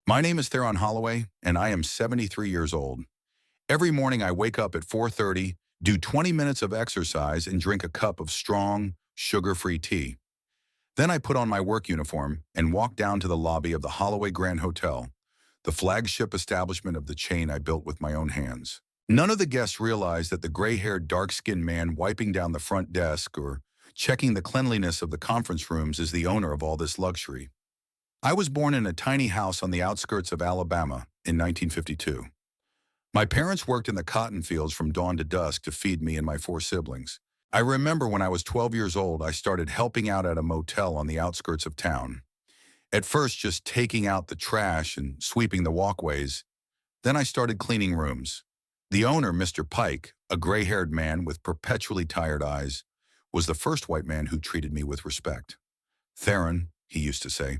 My name is Theron Holloway, and I am 73 years old. Every morning I wake up at 4:30, do 20 minutes of exercise, and drink a cup of strong, sugar-free tea. Then I put on my work uniform and walk down to the lobby of the Holloway Grand Hotel, the flagship establishment of the chain I built with my own hands. None of the guests realize that the gray-haired, dark-skinned man wiping down the front desk or checking the cleanliness of the conference rooms is the owner of all this luxury. I was born in a tiny house on the outskirts of Alabama in 1952. My parents worked in the cotton fields from dawn to dusk to feed me and my four siblings. I remember when I was 12 years old, I started helping out at a motel on the outskirts of town. At first, just taking out the trash and sweeping the walkways. Then I started cleaning rooms. The owner, Mr. Pike, a gray-haired man with perpetually tired eyes, was the first white man who treated me with respect. Theron, he used to say,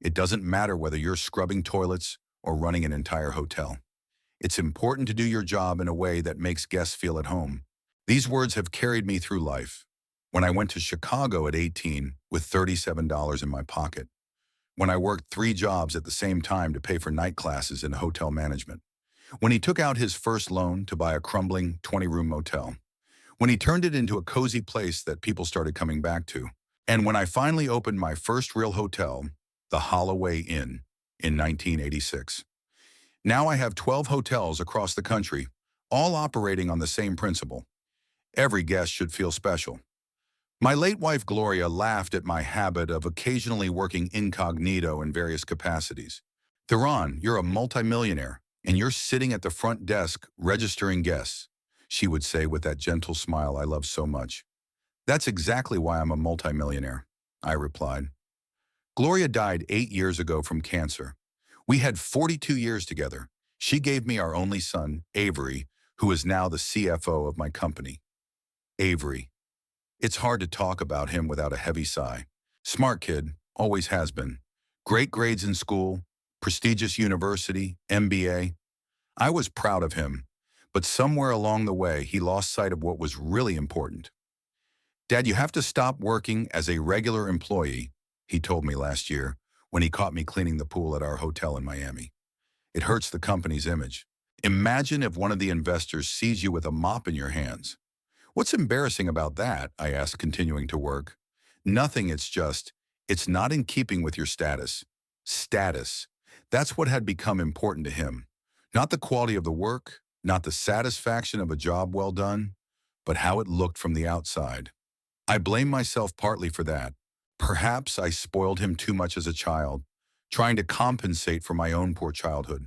it doesn't matter whether you're scrubbing toilets or running an entire hotel. It's important to do your job in a way that makes guests feel at home. These words have carried me through life. When I went to Chicago at 18 with $37 in my pocket. When I worked 3 jobs at the same time to pay for night classes in hotel management. When he took out his first loan to buy a crumbling 20-room motel. When he turned it into a cozy place that people started coming back to. And when I finally opened my first real hotel, the Holloway Inn, in 1986. Now I have 12 hotels across the country, all operating on the same principle. Every guest should feel special. My late wife Gloria laughed at my habit of occasionally working incognito in various capacities. Theron, you're a multimillionaire, and you're sitting at the front desk registering guests, she would say with that gentle smile I love so much. That's exactly why I'm a multimillionaire, I replied. Gloria died 8 years ago from cancer. We had 42 years together. She gave me our only son, Avery, who is now the CFO of my company. Avery. It's hard to talk about him without a heavy sigh. Smart kid, always has been. Great grades in school, prestigious university, MBA. I was proud of him, but somewhere along the way, he lost sight of what was really important. Dad, you have to stop working as a regular employee, he told me last year when he caught me cleaning the pool at our hotel in Miami. It hurts the company's image. Imagine if one of the investors sees you with a mop in your hands. What's embarrassing about that? I asked, continuing to work. Nothing, it's not in keeping with your status. Status. That's what had become important to him. Not the quality of the work, not the satisfaction of a job well done, but how it looked from the outside. I blame myself partly for that. Perhaps I spoiled him too much as a child, trying to compensate for my own poor childhood.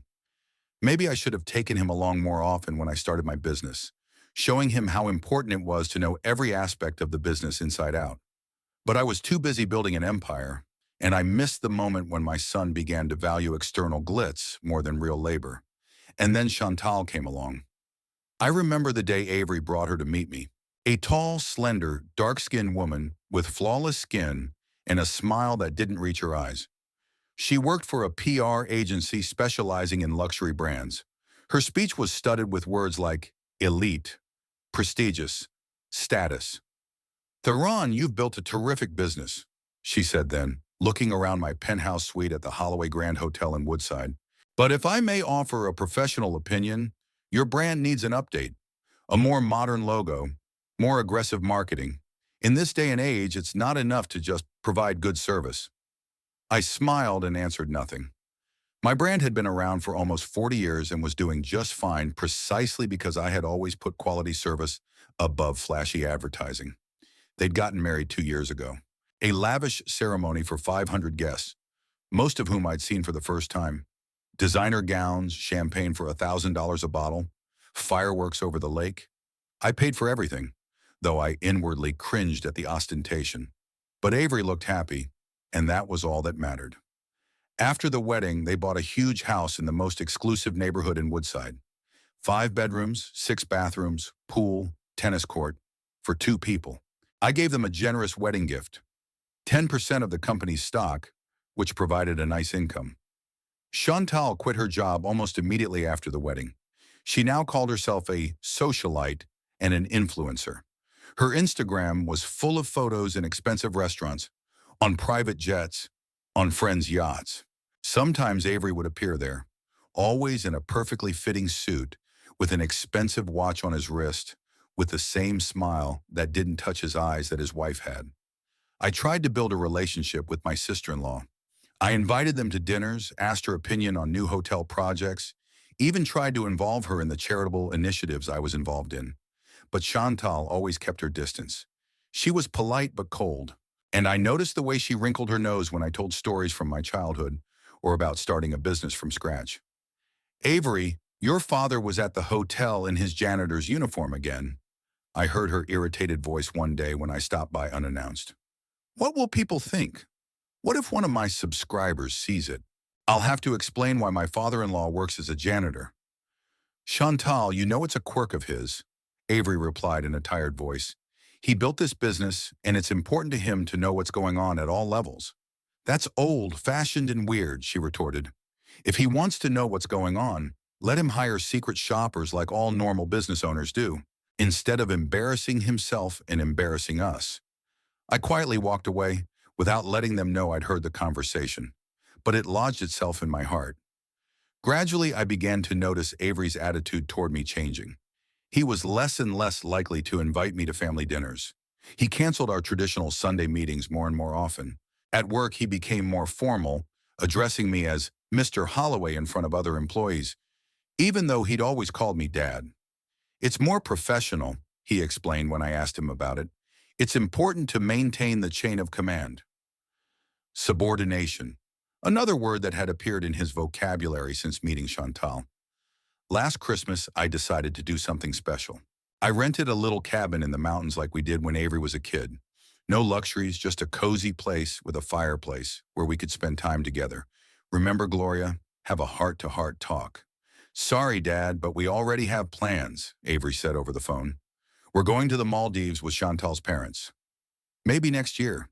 Maybe I should have taken him along more often when I started my business, showing him how important it was to know every aspect of the business inside out. But I was too busy building an empire, and I missed the moment when my son began to value external glitz more than real labor. And then Chantal came along. I remember the day Avery brought her to meet me. A tall, slender, dark-skinned woman with flawless skin and a smile that didn't reach her eyes. She worked for a PR agency specializing in luxury brands. Her speech was studded with words like elite, prestigious, status. Theron, you've built a terrific business, she said then, looking around my penthouse suite at the Holloway Grand Hotel in Woodside. But if I may offer a professional opinion, your brand needs an update, a more modern logo, more aggressive marketing. In this day and age, it's not enough to just provide good service. I smiled and answered nothing. My brand had been around for almost 40 years and was doing just fine precisely because I had always put quality service above flashy advertising. They'd gotten married 2 years ago. A lavish ceremony for 500 guests, most of whom I'd seen for the first time. Designer gowns, champagne for $1,000 a bottle, fireworks over the lake. I paid for everything, though I inwardly cringed at the ostentation. But Avery looked happy, and that was all that mattered. After the wedding, they bought a huge house in the most exclusive neighborhood in Woodside. 5 bedrooms, 6 bathrooms, pool, tennis court, for 2 people. I gave them a generous wedding gift, 10% of the company's stock, which provided a nice income. Chantal quit her job almost immediately after the wedding. She now called herself a socialite and an influencer. Her Instagram was full of photos in expensive restaurants, on private jets, on friends' yachts. Sometimes Avery would appear there, always in a perfectly fitting suit, with an expensive watch on his wrist, with the same smile that didn't touch his eyes that his wife had. I tried to build a relationship with my sister-in-law. I invited them to dinners, asked her opinion on new hotel projects, even tried to involve her in the charitable initiatives I was involved in. But Chantal always kept her distance. She was polite but cold, and I noticed the way she wrinkled her nose when I told stories from my childhood or about starting a business from scratch. Avery, your father was at the hotel in his janitor's uniform again. I heard her irritated voice one day when I stopped by unannounced. What will people think? What if one of my subscribers sees it? I'll have to explain why my father-in-law works as a janitor. Chantal, you know it's a quirk of his, Avery replied in a tired voice. He built this business, and it's important to him to know what's going on at all levels. That's old, fashioned, and weird, she retorted. If he wants to know what's going on, let him hire secret shoppers like all normal business owners do, instead of embarrassing himself and embarrassing us. I quietly walked away, without letting them know I'd heard the conversation, but it lodged itself in my heart. Gradually, I began to notice Avery's attitude toward me changing. He was less and less likely to invite me to family dinners. He canceled our traditional Sunday meetings more and more often. At work, he became more formal, addressing me as Mr. Holloway in front of other employees, even though he'd always called me Dad. It's more professional, he explained when I asked him about it. It's important to maintain the chain of command. Subordination, another word that had appeared in his vocabulary since meeting Chantal. Last Christmas, I decided to do something special. I rented a little cabin in the mountains like we did when Avery was a kid. No luxuries, just a cozy place with a fireplace where we could spend time together. Remember, Gloria? Have a heart-to-heart talk. Sorry, Dad, but we already have plans, Avery said over the phone. We're going to the Maldives with Chantal's parents. Maybe next year.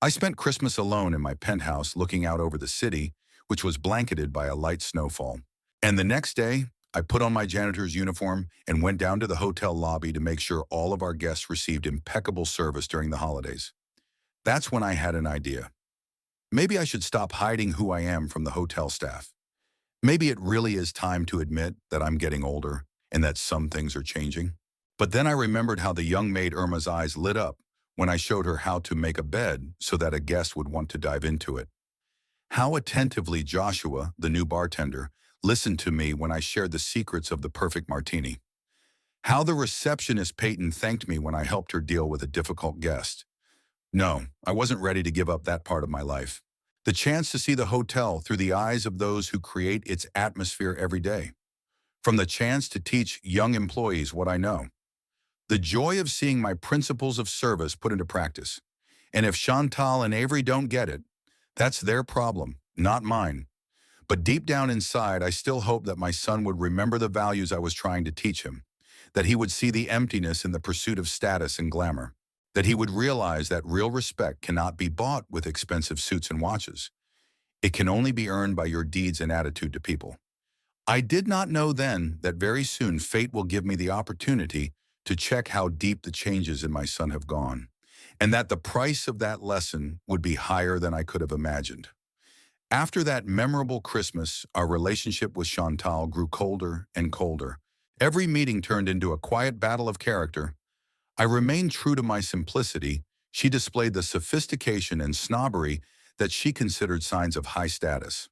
I spent Christmas alone in my penthouse looking out over the city, which was blanketed by a light snowfall. And the next day, I put on my janitor's uniform and went down to the hotel lobby to make sure all of our guests received impeccable service during the holidays. That's when I had an idea. Maybe I should stop hiding who I am from the hotel staff. Maybe it really is time to admit that I'm getting older and that some things are changing. But then I remembered how the young maid Irma's eyes lit up when I showed her how to make a bed so that a guest would want to dive into it. How attentively Joshua, the new bartender, listened to me when I shared the secrets of the perfect martini. How the receptionist Peyton thanked me when I helped her deal with a difficult guest. No, I wasn't ready to give up that part of my life. The chance to see the hotel through the eyes of those who create its atmosphere every day. From the chance to teach young employees what I know. The joy of seeing my principles of service put into practice. And if Chantal and Avery don't get it, that's their problem, not mine. But deep down inside, I still hope that my son would remember the values I was trying to teach him, that he would see the emptiness in the pursuit of status and glamour, that he would realize that real respect cannot be bought with expensive suits and watches. It can only be earned by your deeds and attitude to people. I did not know then that very soon fate will give me the opportunity to check how deep the changes in my son have gone, and that the price of that lesson would be higher than I could have imagined. After that memorable Christmas, our relationship with Chantal grew colder and colder. Every meeting turned into a quiet battle of character. I remained true to my simplicity. She displayed the sophistication and snobbery that she considered signs of high status.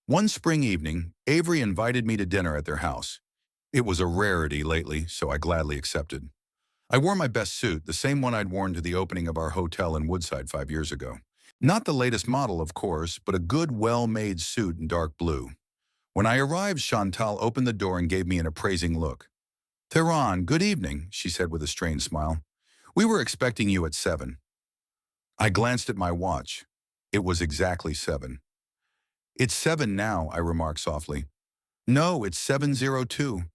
One spring evening, Avery invited me to dinner at their house. It was a rarity lately, so I gladly accepted. I wore my best suit, the same one I'd worn to the opening of our hotel in Woodside 5 years ago. Not the latest model, of course, but a good, well-made suit in dark blue. When I arrived, Chantal opened the door and gave me an appraising look. "Theron, good evening," she said with a strained smile. "We were expecting you at 7. I glanced at my watch. It was exactly 7. "It's 7 now," I remarked softly. "No, it's 7:02.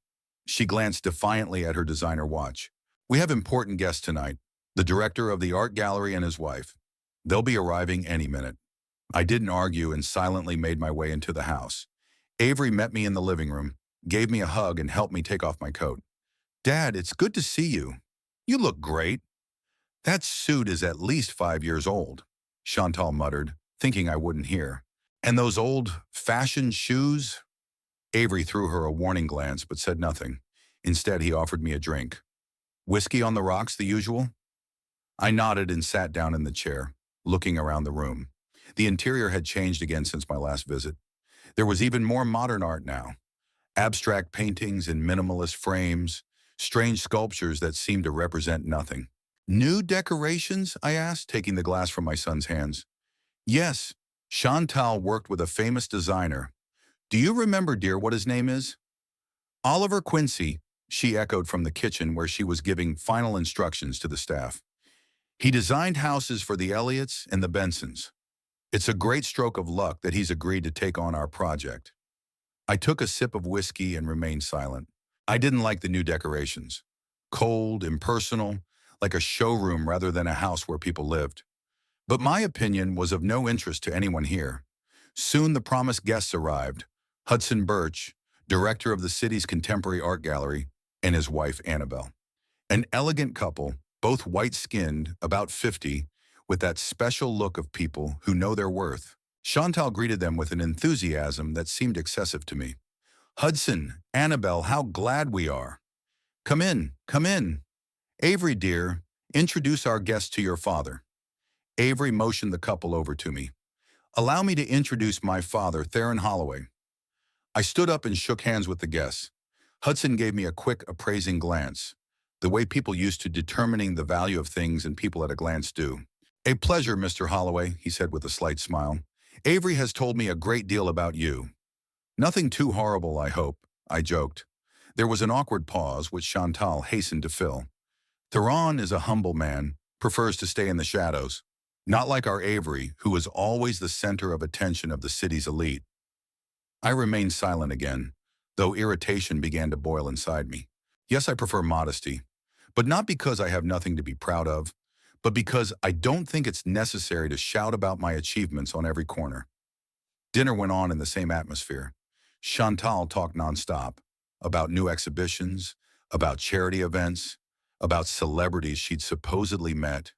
She glanced defiantly at her designer watch. "We have important guests tonight, the director of the art gallery and his wife. They'll be arriving any minute." I didn't argue and silently made my way into the house. Avery met me in the living room, gave me a hug, and helped me take off my coat. "Dad, it's good to see you. You look great." "That suit is at least 5 years old," Chantal muttered, thinking I wouldn't hear. And those old-fashioned shoes? Avery threw her a warning glance but said nothing. Instead, he offered me a drink. Whiskey on the rocks, the usual? I nodded and sat down in the chair, looking around the room. The interior had changed again since my last visit. There was even more modern art now. Abstract paintings in minimalist frames, strange sculptures that seemed to represent nothing. New decorations? I asked, taking the glass from my son's hands. Yes, Chantal worked with a famous designer. Do you remember, dear, what his name is? Oliver Quincy, she echoed from the kitchen where she was giving final instructions to the staff. He designed houses for the Elliots and the Bensons. It's a great stroke of luck that he's agreed to take on our project. I took a sip of whiskey and remained silent. I didn't like the new decorations. Cold, impersonal, like a showroom rather than a house where people lived. But my opinion was of no interest to anyone here. Soon the promised guests arrived. Hudson Birch, director of the city's contemporary art gallery, and his wife Annabelle. An elegant couple, both white-skinned, about 50, with that special look of people who know their worth. Chantal greeted them with an enthusiasm that seemed excessive to me. Hudson, Annabelle, how glad we are. Come in, come in. Avery, dear, introduce our guest to your father. Avery motioned the couple over to me. Allow me to introduce my father, Theron Holloway. I stood up and shook hands with the guests. Hudson gave me a quick, appraising glance, the way people used to determining the value of things and people at a glance do. A pleasure, Mr. Holloway, he said with a slight smile. Avery has told me a great deal about you. Nothing too horrible, I hope, I joked. There was an awkward pause, which Chantal hastened to fill. Theron is a humble man, prefers to stay in the shadows. Not like our Avery, who is always the center of attention of the city's elite. I remained silent again, though irritation began to boil inside me. Yes, I prefer modesty, but not because I have nothing to be proud of, but because I don't think it's necessary to shout about my achievements on every corner. Dinner went on in the same atmosphere. Chantal talked nonstop, about new exhibitions, about charity events, about celebrities she'd supposedly met.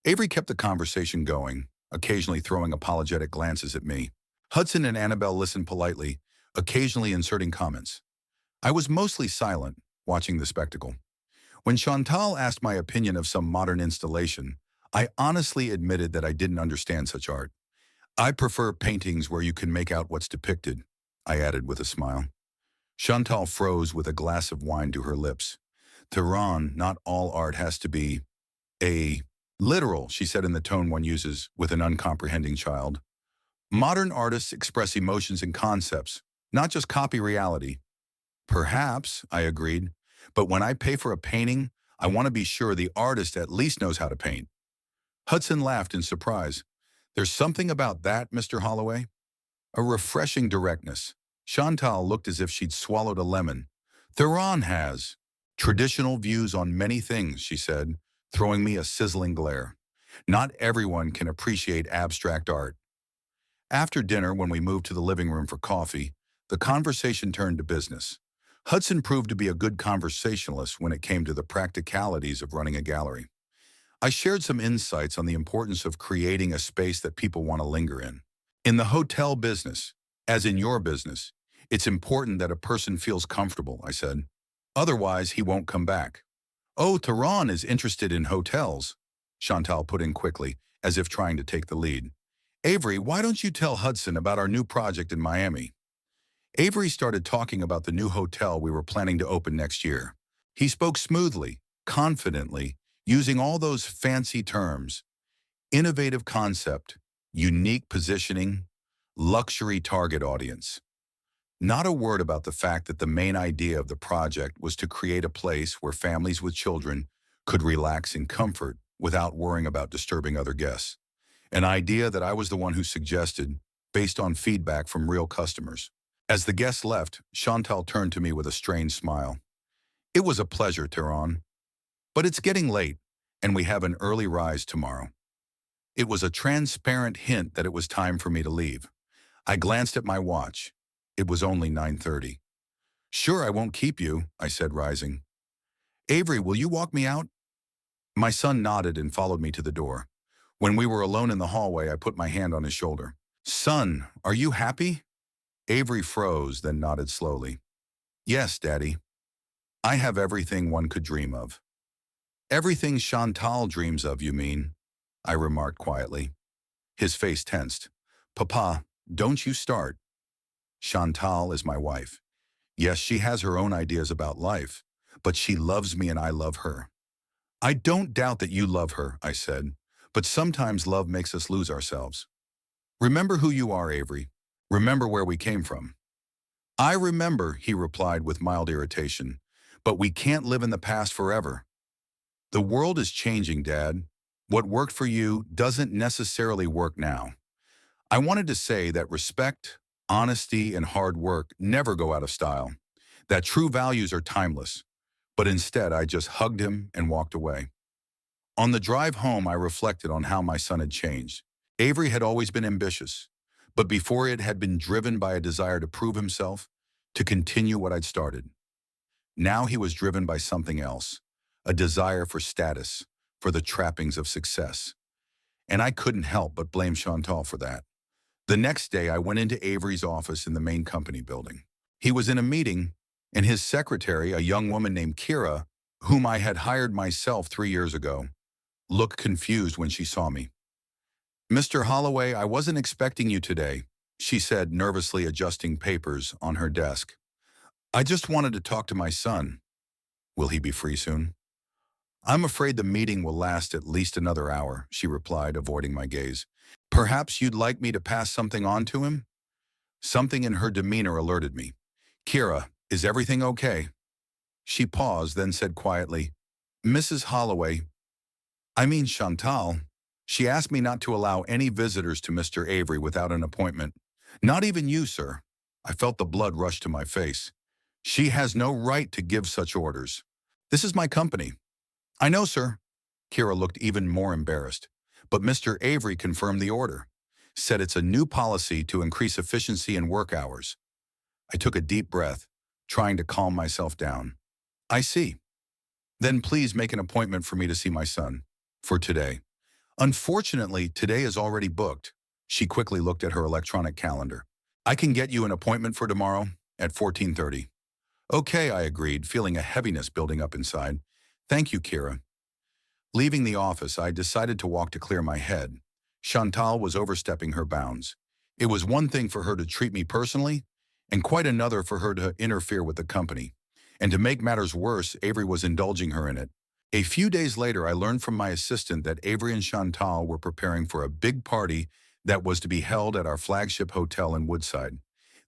Avery kept the conversation going, occasionally throwing apologetic glances at me. Hudson and Annabelle listened politely, occasionally inserting comments. I was mostly silent, watching the spectacle. When Chantal asked my opinion of some modern installation, I honestly admitted that I didn't understand such art. I prefer paintings where you can make out what's depicted, I added with a smile. Chantal froze with a glass of wine to her lips. Theron, not all art has to be literal, she said in the tone one uses with an uncomprehending child. Modern artists express emotions and concepts, not just copy reality. Perhaps, I agreed, but when I pay for a painting, I want to be sure the artist at least knows how to paint. Hudson laughed in surprise. There's something about that, Mr. Holloway? A refreshing directness. Chantal looked as if she'd swallowed a lemon. Theron has traditional views on many things, she said, throwing me a sizzling glare. Not everyone can appreciate abstract art. After dinner, when we moved to the living room for coffee, the conversation turned to business. Hudson proved to be a good conversationalist when it came to the practicalities of running a gallery. I shared some insights on the importance of creating a space that people want to linger in. In the hotel business, as in your business, it's important that a person feels comfortable, I said. Otherwise, he won't come back. Oh, Theron is interested in hotels, Chantal put in quickly, as if trying to take the lead. Avery, why don't you tell Hudson about our new project in Miami? Avery started talking about the new hotel we were planning to open next year. He spoke smoothly, confidently, using all those fancy terms. Innovative concept, unique positioning, luxury target audience. Not a word about the fact that the main idea of the project was to create a place where families with children could relax in comfort without worrying about disturbing other guests. An idea that I was the one who suggested, based on feedback from real customers. As the guests left, Chantal turned to me with a strained smile. It was a pleasure, Theron. But it's getting late, and we have an early rise tomorrow. It was a transparent hint that it was time for me to leave. I glanced at my watch. It was only 9:30. Sure, I won't keep you, I said, rising. Avery, will you walk me out? My son nodded and followed me to the door. When we were alone in the hallway, I put my hand on his shoulder. Son, are you happy? Avery froze, then nodded slowly. Yes, Daddy. I have everything one could dream of. Everything Chantal dreams of, you mean? I remarked quietly. His face tensed. Papa, don't you start. Chantal is my wife. Yes, she has her own ideas about life, but she loves me and I love her. I don't doubt that you love her, I said, but sometimes love makes us lose ourselves. Remember who you are, Avery. Remember where we came from. I remember, he replied with mild irritation, but we can't live in the past forever. The world is changing, Dad. What worked for you doesn't necessarily work now. I wanted to say that respect, honesty, and hard work never go out of style, that true values are timeless, but instead I just hugged him and walked away. On the drive home, I reflected on how my son had changed. Avery had always been ambitious, but before it had been driven by a desire to prove himself, to continue what I'd started. Now he was driven by something else, a desire for status, for the trappings of success. And I couldn't help but blame Chantal for that. The next day, I went into Avery's office in the main company building. He was in a meeting, and his secretary, a young woman named Kira, whom I had hired myself 3 years ago, looked confused when she saw me. Mr. Holloway, I wasn't expecting you today, she said, nervously adjusting papers on her desk. I just wanted to talk to my son. Will he be free soon? I'm afraid the meeting will last at least another hour, she replied, avoiding my gaze. Perhaps you'd like me to pass something on to him? Something in her demeanor alerted me. Kira, is everything okay? She paused, then said quietly, Mrs. Holloway, I mean Chantal. She asked me not to allow any visitors to Mr. Avery without an appointment. Not even you, sir. I felt the blood rush to my face. She has no right to give such orders. This is my company. I know, sir. Kira looked even more embarrassed. But Mr. Avery confirmed the order, said it's a new policy to increase efficiency in work hours. I took a deep breath, trying to calm myself down. I see. Then please make an appointment for me to see my son. For today. Unfortunately, today is already booked. She quickly looked at her electronic calendar. I can get you an appointment for tomorrow at 14:30. Okay, I agreed, feeling a heaviness building up inside. Thank you, Kira. Leaving the office, I decided to walk to clear my head. Chantal was overstepping her bounds. It was one thing for her to treat me personally, and quite another for her to interfere with the company. And to make matters worse, Avery was indulging her in it. A few days later, I learned from my assistant that Avery and Chantal were preparing for a big party that was to be held at our flagship hotel in Woodside.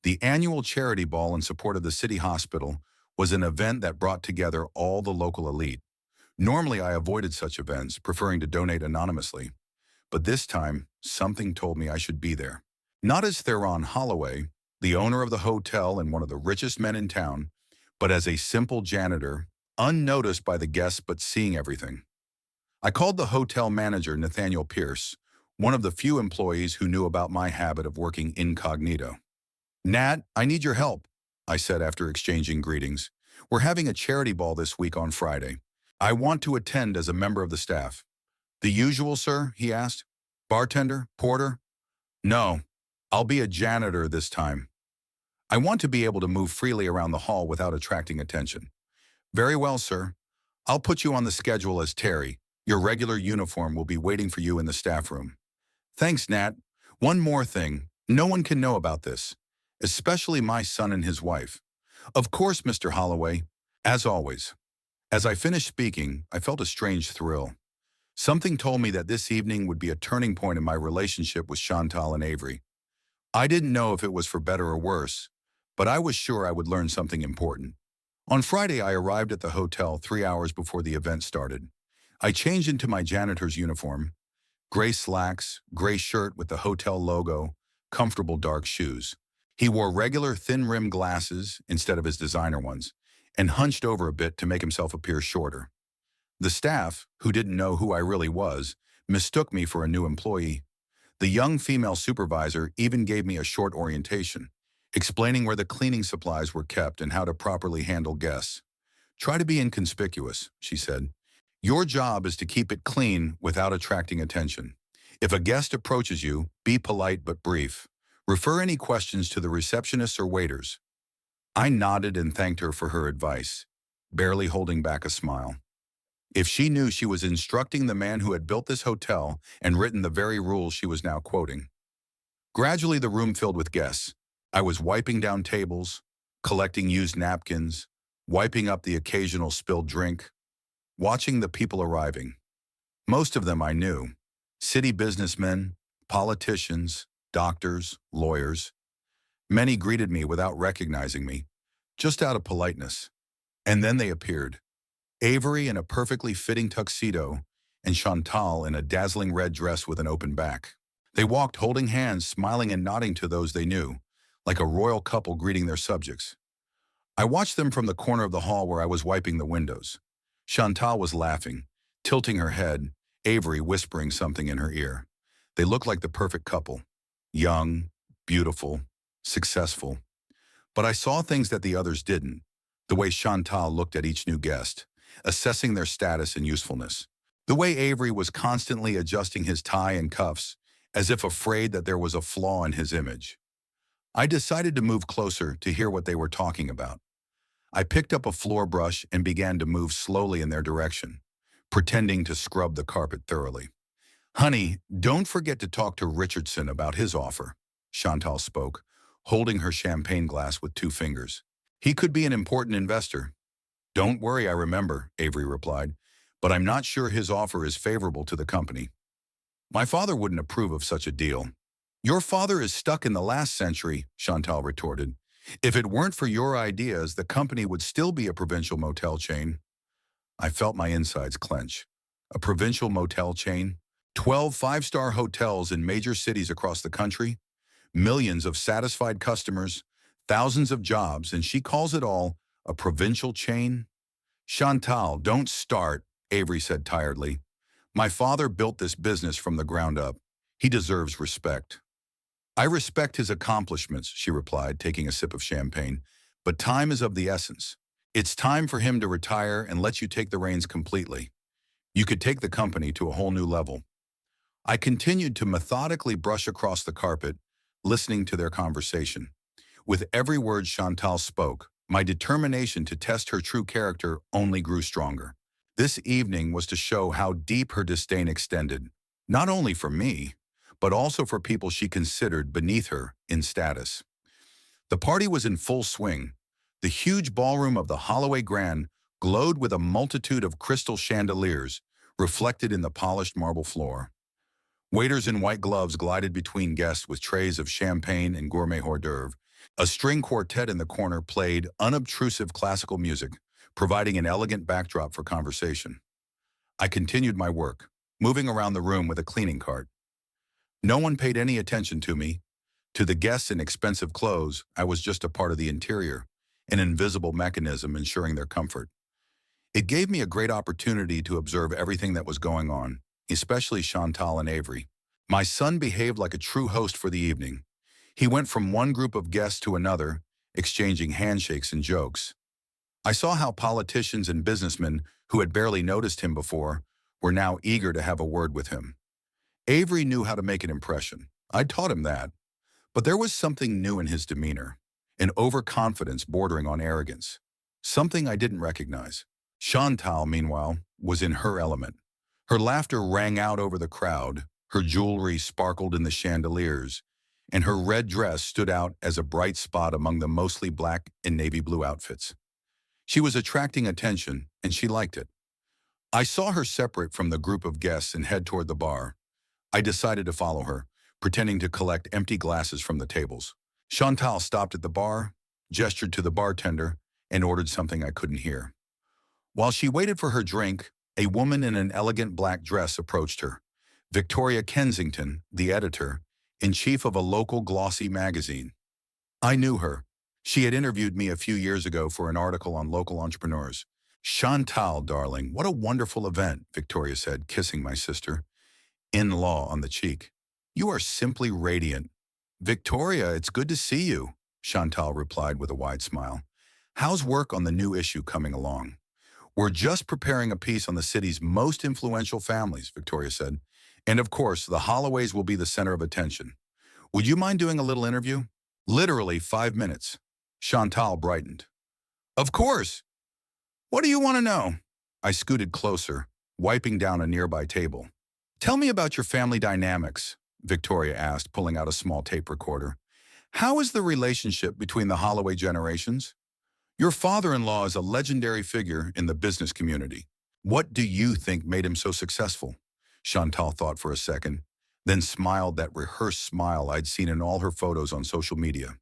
The annual charity ball in support of the city hospital was an event that brought together all the local elite. Normally, I avoided such events, preferring to donate anonymously. But this time, something told me I should be there. Not as Theron Holloway, the owner of the hotel and one of the richest men in town, but as a simple janitor, unnoticed by the guests but seeing everything. I called the hotel manager, Nathaniel Pierce, one of the few employees who knew about my habit of working incognito. Nat, I need your help, I said after exchanging greetings. We're having a charity ball this week on Friday. I want to attend as a member of the staff. The usual, sir? He asked. Bartender? Porter? No, I'll be a janitor this time. I want to be able to move freely around the hall without attracting attention. Very well, sir. I'll put you on the schedule as Terry. Your regular uniform will be waiting for you in the staff room. Thanks, Nat. One more thing. No one can know about this, especially my son and his wife. Of course, Mr. Holloway. As always. As I finished speaking, I felt a strange thrill. Something told me that this evening would be a turning point in my relationship with Chantal and Avery. I didn't know if it was for better or worse, but I was sure I would learn something important. On Friday, I arrived at the hotel 3 hours before the event started. I changed into my janitor's uniform, gray slacks, gray shirt with the hotel logo, comfortable dark shoes. He wore regular thin-rimmed glasses instead of his designer ones, and hunched over a bit to make himself appear shorter. The staff, who didn't know who I really was, mistook me for a new employee. The young female supervisor even gave me a short orientation, explaining where the cleaning supplies were kept and how to properly handle guests. Try to be inconspicuous, she said. Your job is to keep it clean without attracting attention. If a guest approaches you, be polite but brief. Refer any questions to the receptionists or waiters. I nodded and thanked her for her advice, barely holding back a smile. If she knew she was instructing the man who had built this hotel and written the very rules she was now quoting. Gradually, the room filled with guests. I was wiping down tables, collecting used napkins, wiping up the occasional spilled drink, watching the people arriving. Most of them I knew. City businessmen, politicians, doctors, lawyers. Many greeted me without recognizing me, just out of politeness. And then they appeared. Avery in a perfectly fitting tuxedo, and Chantal in a dazzling red dress with an open back. They walked holding hands, smiling and nodding to those they knew, like a royal couple greeting their subjects. I watched them from the corner of the hall where I was wiping the windows. Chantal was laughing, tilting her head, Avery whispering something in her ear. They looked like the perfect couple. Young, beautiful, successful. But I saw things that the others didn't. The way Chantal looked at each new guest, assessing their status and usefulness. The way Avery was constantly adjusting his tie and cuffs, as if afraid that there was a flaw in his image. I decided to move closer to hear what they were talking about. I picked up a floor brush and began to move slowly in their direction, pretending to scrub the carpet thoroughly. "Honey, don't forget to talk to Richardson about his offer," Chantal spoke, holding her champagne glass with two fingers. "He could be an important investor." "Don't worry, I remember," Avery replied, "but I'm not sure his offer is favorable to the company." "My father wouldn't approve of such a deal." "Your father is stuck in the last century," Chantal retorted. "If it weren't for your ideas, the company would still be a provincial motel chain." I felt my insides clench. A provincial motel chain? 12 five-star hotels in major cities across the country? Millions of satisfied customers? Thousands of jobs, and she calls it all a provincial chain? "Chantal, don't start," Avery said tiredly. "My father built this business from the ground up. He deserves respect." "I respect his accomplishments," she replied, taking a sip of champagne. "But time is of the essence. It's time for him to retire and let you take the reins completely. You could take the company to a whole new level." I continued to methodically brush across the carpet, listening to their conversation. With every word Chantal spoke, my determination to test her true character only grew stronger. This evening was to show how deep her disdain extended, not only for me, but also for people she considered beneath her in status. The party was in full swing. The huge ballroom of the Holloway Grand glowed with a multitude of crystal chandeliers reflected in the polished marble floor. Waiters in white gloves glided between guests with trays of champagne and gourmet hors d'oeuvre. A string quartet in the corner played unobtrusive classical music, providing an elegant backdrop for conversation. I continued my work, moving around the room with a cleaning cart. No one paid any attention to me. To the guests in expensive clothes, I was just a part of the interior, an invisible mechanism ensuring their comfort. It gave me a great opportunity to observe everything that was going on, especially Chantal and Avery. My son behaved like a true host for the evening. He went from one group of guests to another, exchanging handshakes and jokes. I saw how politicians and businessmen who had barely noticed him before were now eager to have a word with him. Avery knew how to make an impression. I taught him that. But there was something new in his demeanor, an overconfidence bordering on arrogance, something I didn't recognize. Chantal, meanwhile, was in her element. Her laughter rang out over the crowd, her jewelry sparkled in the chandeliers, and her red dress stood out as a bright spot among the mostly black and navy blue outfits. She was attracting attention, and she liked it. I saw her separate from the group of guests and head toward the bar. I decided to follow her, pretending to collect empty glasses from the tables. Chantal stopped at the bar, gestured to the bartender, and ordered something I couldn't hear. While she waited for her drink, a woman in an elegant black dress approached her. Victoria Kensington, the editor-in-chief of a local glossy magazine. I knew her. She had interviewed me a few years ago for an article on local entrepreneurs. "Chantal, darling, what a wonderful event," Victoria said, kissing my sister, in-law, on the cheek. "You are simply radiant." "Victoria, it's good to see you," Chantal replied with a wide smile. "How's work on the new issue coming along?" "We're just preparing a piece on the city's most influential families," Victoria said. And of course, the Holloways will be the center of attention. Would you mind doing a little interview? Literally 5 minutes. Chantal brightened. Of course. What do you want to know? I scooted closer, wiping down a nearby table. Tell me about your family dynamics, Victoria asked, pulling out a small tape recorder. How is the relationship between the Holloway generations? Your father-in-law is a legendary figure in the business community. What do you think made him so successful? Chantal thought for a second, then smiled that rehearsed smile I'd seen in all her photos on social media.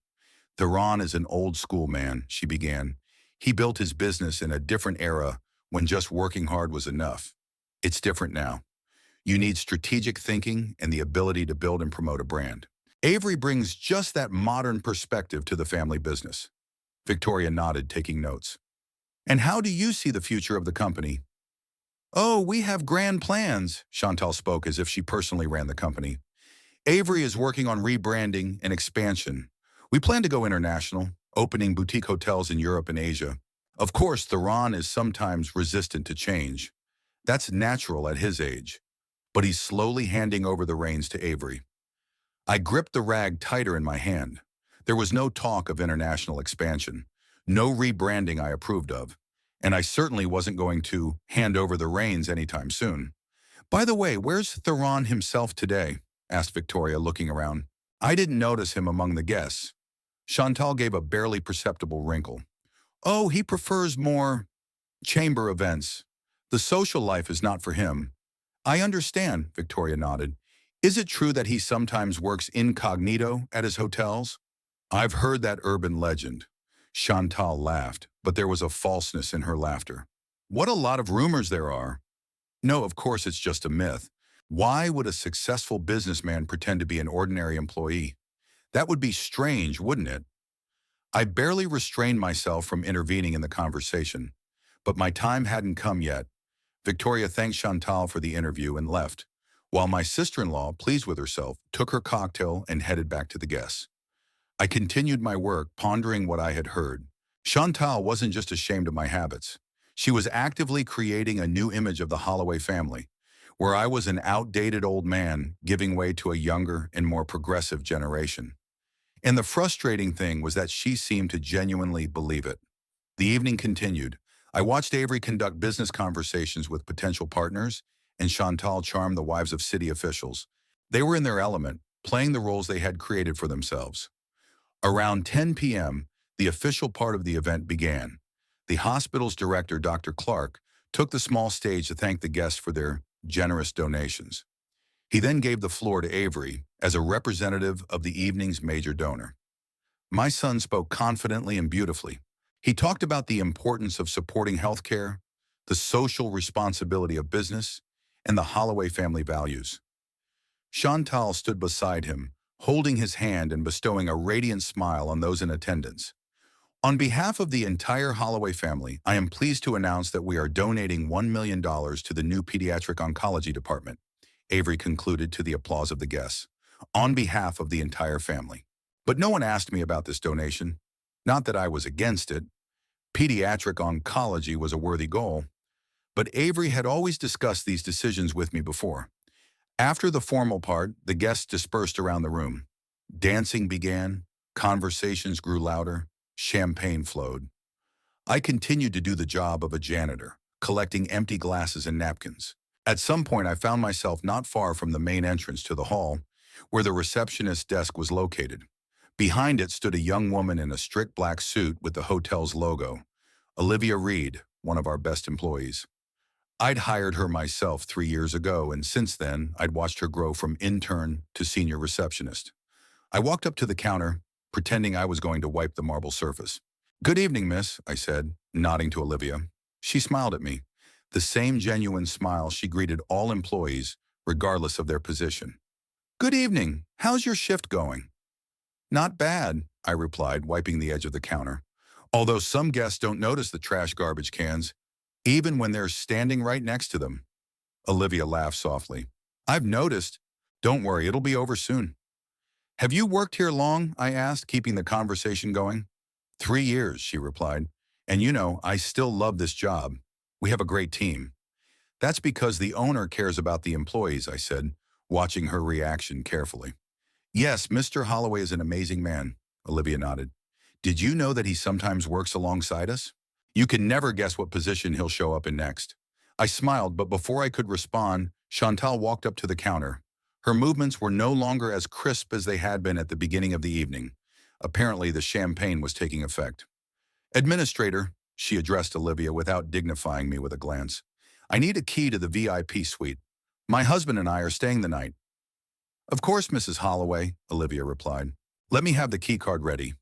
Theron is an old-school man, she began. He built his business in a different era when just working hard was enough. It's different now. You need strategic thinking and the ability to build and promote a brand. Avery brings just that modern perspective to the family business. Victoria nodded, taking notes. And how do you see the future of the company? Oh, we have grand plans, Chantal spoke as if she personally ran the company. Avery is working on rebranding and expansion. We plan to go international, opening boutique hotels in Europe and Asia. Of course, Theron is sometimes resistant to change. That's natural at his age. But he's slowly handing over the reins to Avery. I gripped the rag tighter in my hand. There was no talk of international expansion, no rebranding I approved of, and I certainly wasn't going to hand over the reins anytime soon. By the way, where's Theron himself today? Asked Victoria, looking around. I didn't notice him among the guests. Chantal gave a barely perceptible wrinkle. Oh, he prefers more chamber events. The social life is not for him. I understand, Victoria nodded. Is it true that he sometimes works incognito at his hotels? I've heard that urban legend. Chantal laughed, but there was a falseness in her laughter. What a lot of rumors there are. No, of course it's just a myth. Why would a successful businessman pretend to be an ordinary employee? That would be strange, wouldn't it? I barely restrained myself from intervening in the conversation, but my time hadn't come yet. Victoria thanked Chantal for the interview and left, while my sister-in-law, pleased with herself, took her cocktail and headed back to the guests. I continued my work, pondering what I had heard. Chantal wasn't just ashamed of my habits. She was actively creating a new image of the Holloway family, where I was an outdated old man giving way to a younger and more progressive generation. And the frustrating thing was that she seemed to genuinely believe it. The evening continued. I watched Avery conduct business conversations with potential partners, and Chantal charm the wives of city officials. They were in their element, playing the roles they had created for themselves. Around 10 p.m., the official part of the event began. The hospital's director, Dr. Clark, took the small stage to thank the guests for their generous donations. He then gave the floor to Avery as a representative of the evening's major donor. My son spoke confidently and beautifully. He talked about the importance of supporting healthcare, the social responsibility of business, and the Holloway family values. Chantal stood beside him, holding his hand and bestowing a radiant smile on those in attendance. On behalf of the entire Holloway family, I am pleased to announce that we are donating $1 million to the new pediatric oncology department, Avery concluded to the applause of the guests, on behalf of the entire family. But no one asked me about this donation. Not that I was against it. Pediatric oncology was a worthy goal. But Avery had always discussed these decisions with me before. After the formal part, the guests dispersed around the room. Dancing began, conversations grew louder, champagne flowed. I continued to do the job of a janitor, collecting empty glasses and napkins. At some point, I found myself not far from the main entrance to the hall, where the receptionist's desk was located. Behind it stood a young woman in a strict black suit with the hotel's logo, Olivia Reed, one of our best employees. I'd hired her myself 3 years ago, and since then, I'd watched her grow from intern to senior receptionist. I walked up to the counter, pretending I was going to wipe the marble surface. "Good evening, miss," I said, nodding to Olivia. She smiled at me, the same genuine smile she greeted all employees, regardless of their position. "Good evening. How's your shift going?" "Not bad," I replied, wiping the edge of the counter. Although some guests don't notice the trash garbage cans, even when they're standing right next to them. Olivia laughed softly. "I've noticed. Don't worry, it'll be over soon." "Have you worked here long?" I asked, keeping the conversation going. 3 years, she replied. "And I still love this job. We have a great team." "That's because the owner cares about the employees," I said. watching her reaction carefully. Yes, Mr. Holloway is an amazing man, Olivia nodded. Did you know that he sometimes works alongside us? You can never guess what position he'll show up in next. I smiled, but before I could respond, Chantal walked up to the counter. Her movements were no longer as crisp as they had been at the beginning of the evening. Apparently, the champagne was taking effect. Administrator, she addressed Olivia without dignifying me with a glance. I need a key to the VIP suite. My husband and I are staying the night. Of course, Mrs. Holloway, Olivia replied. Let me have the key card ready.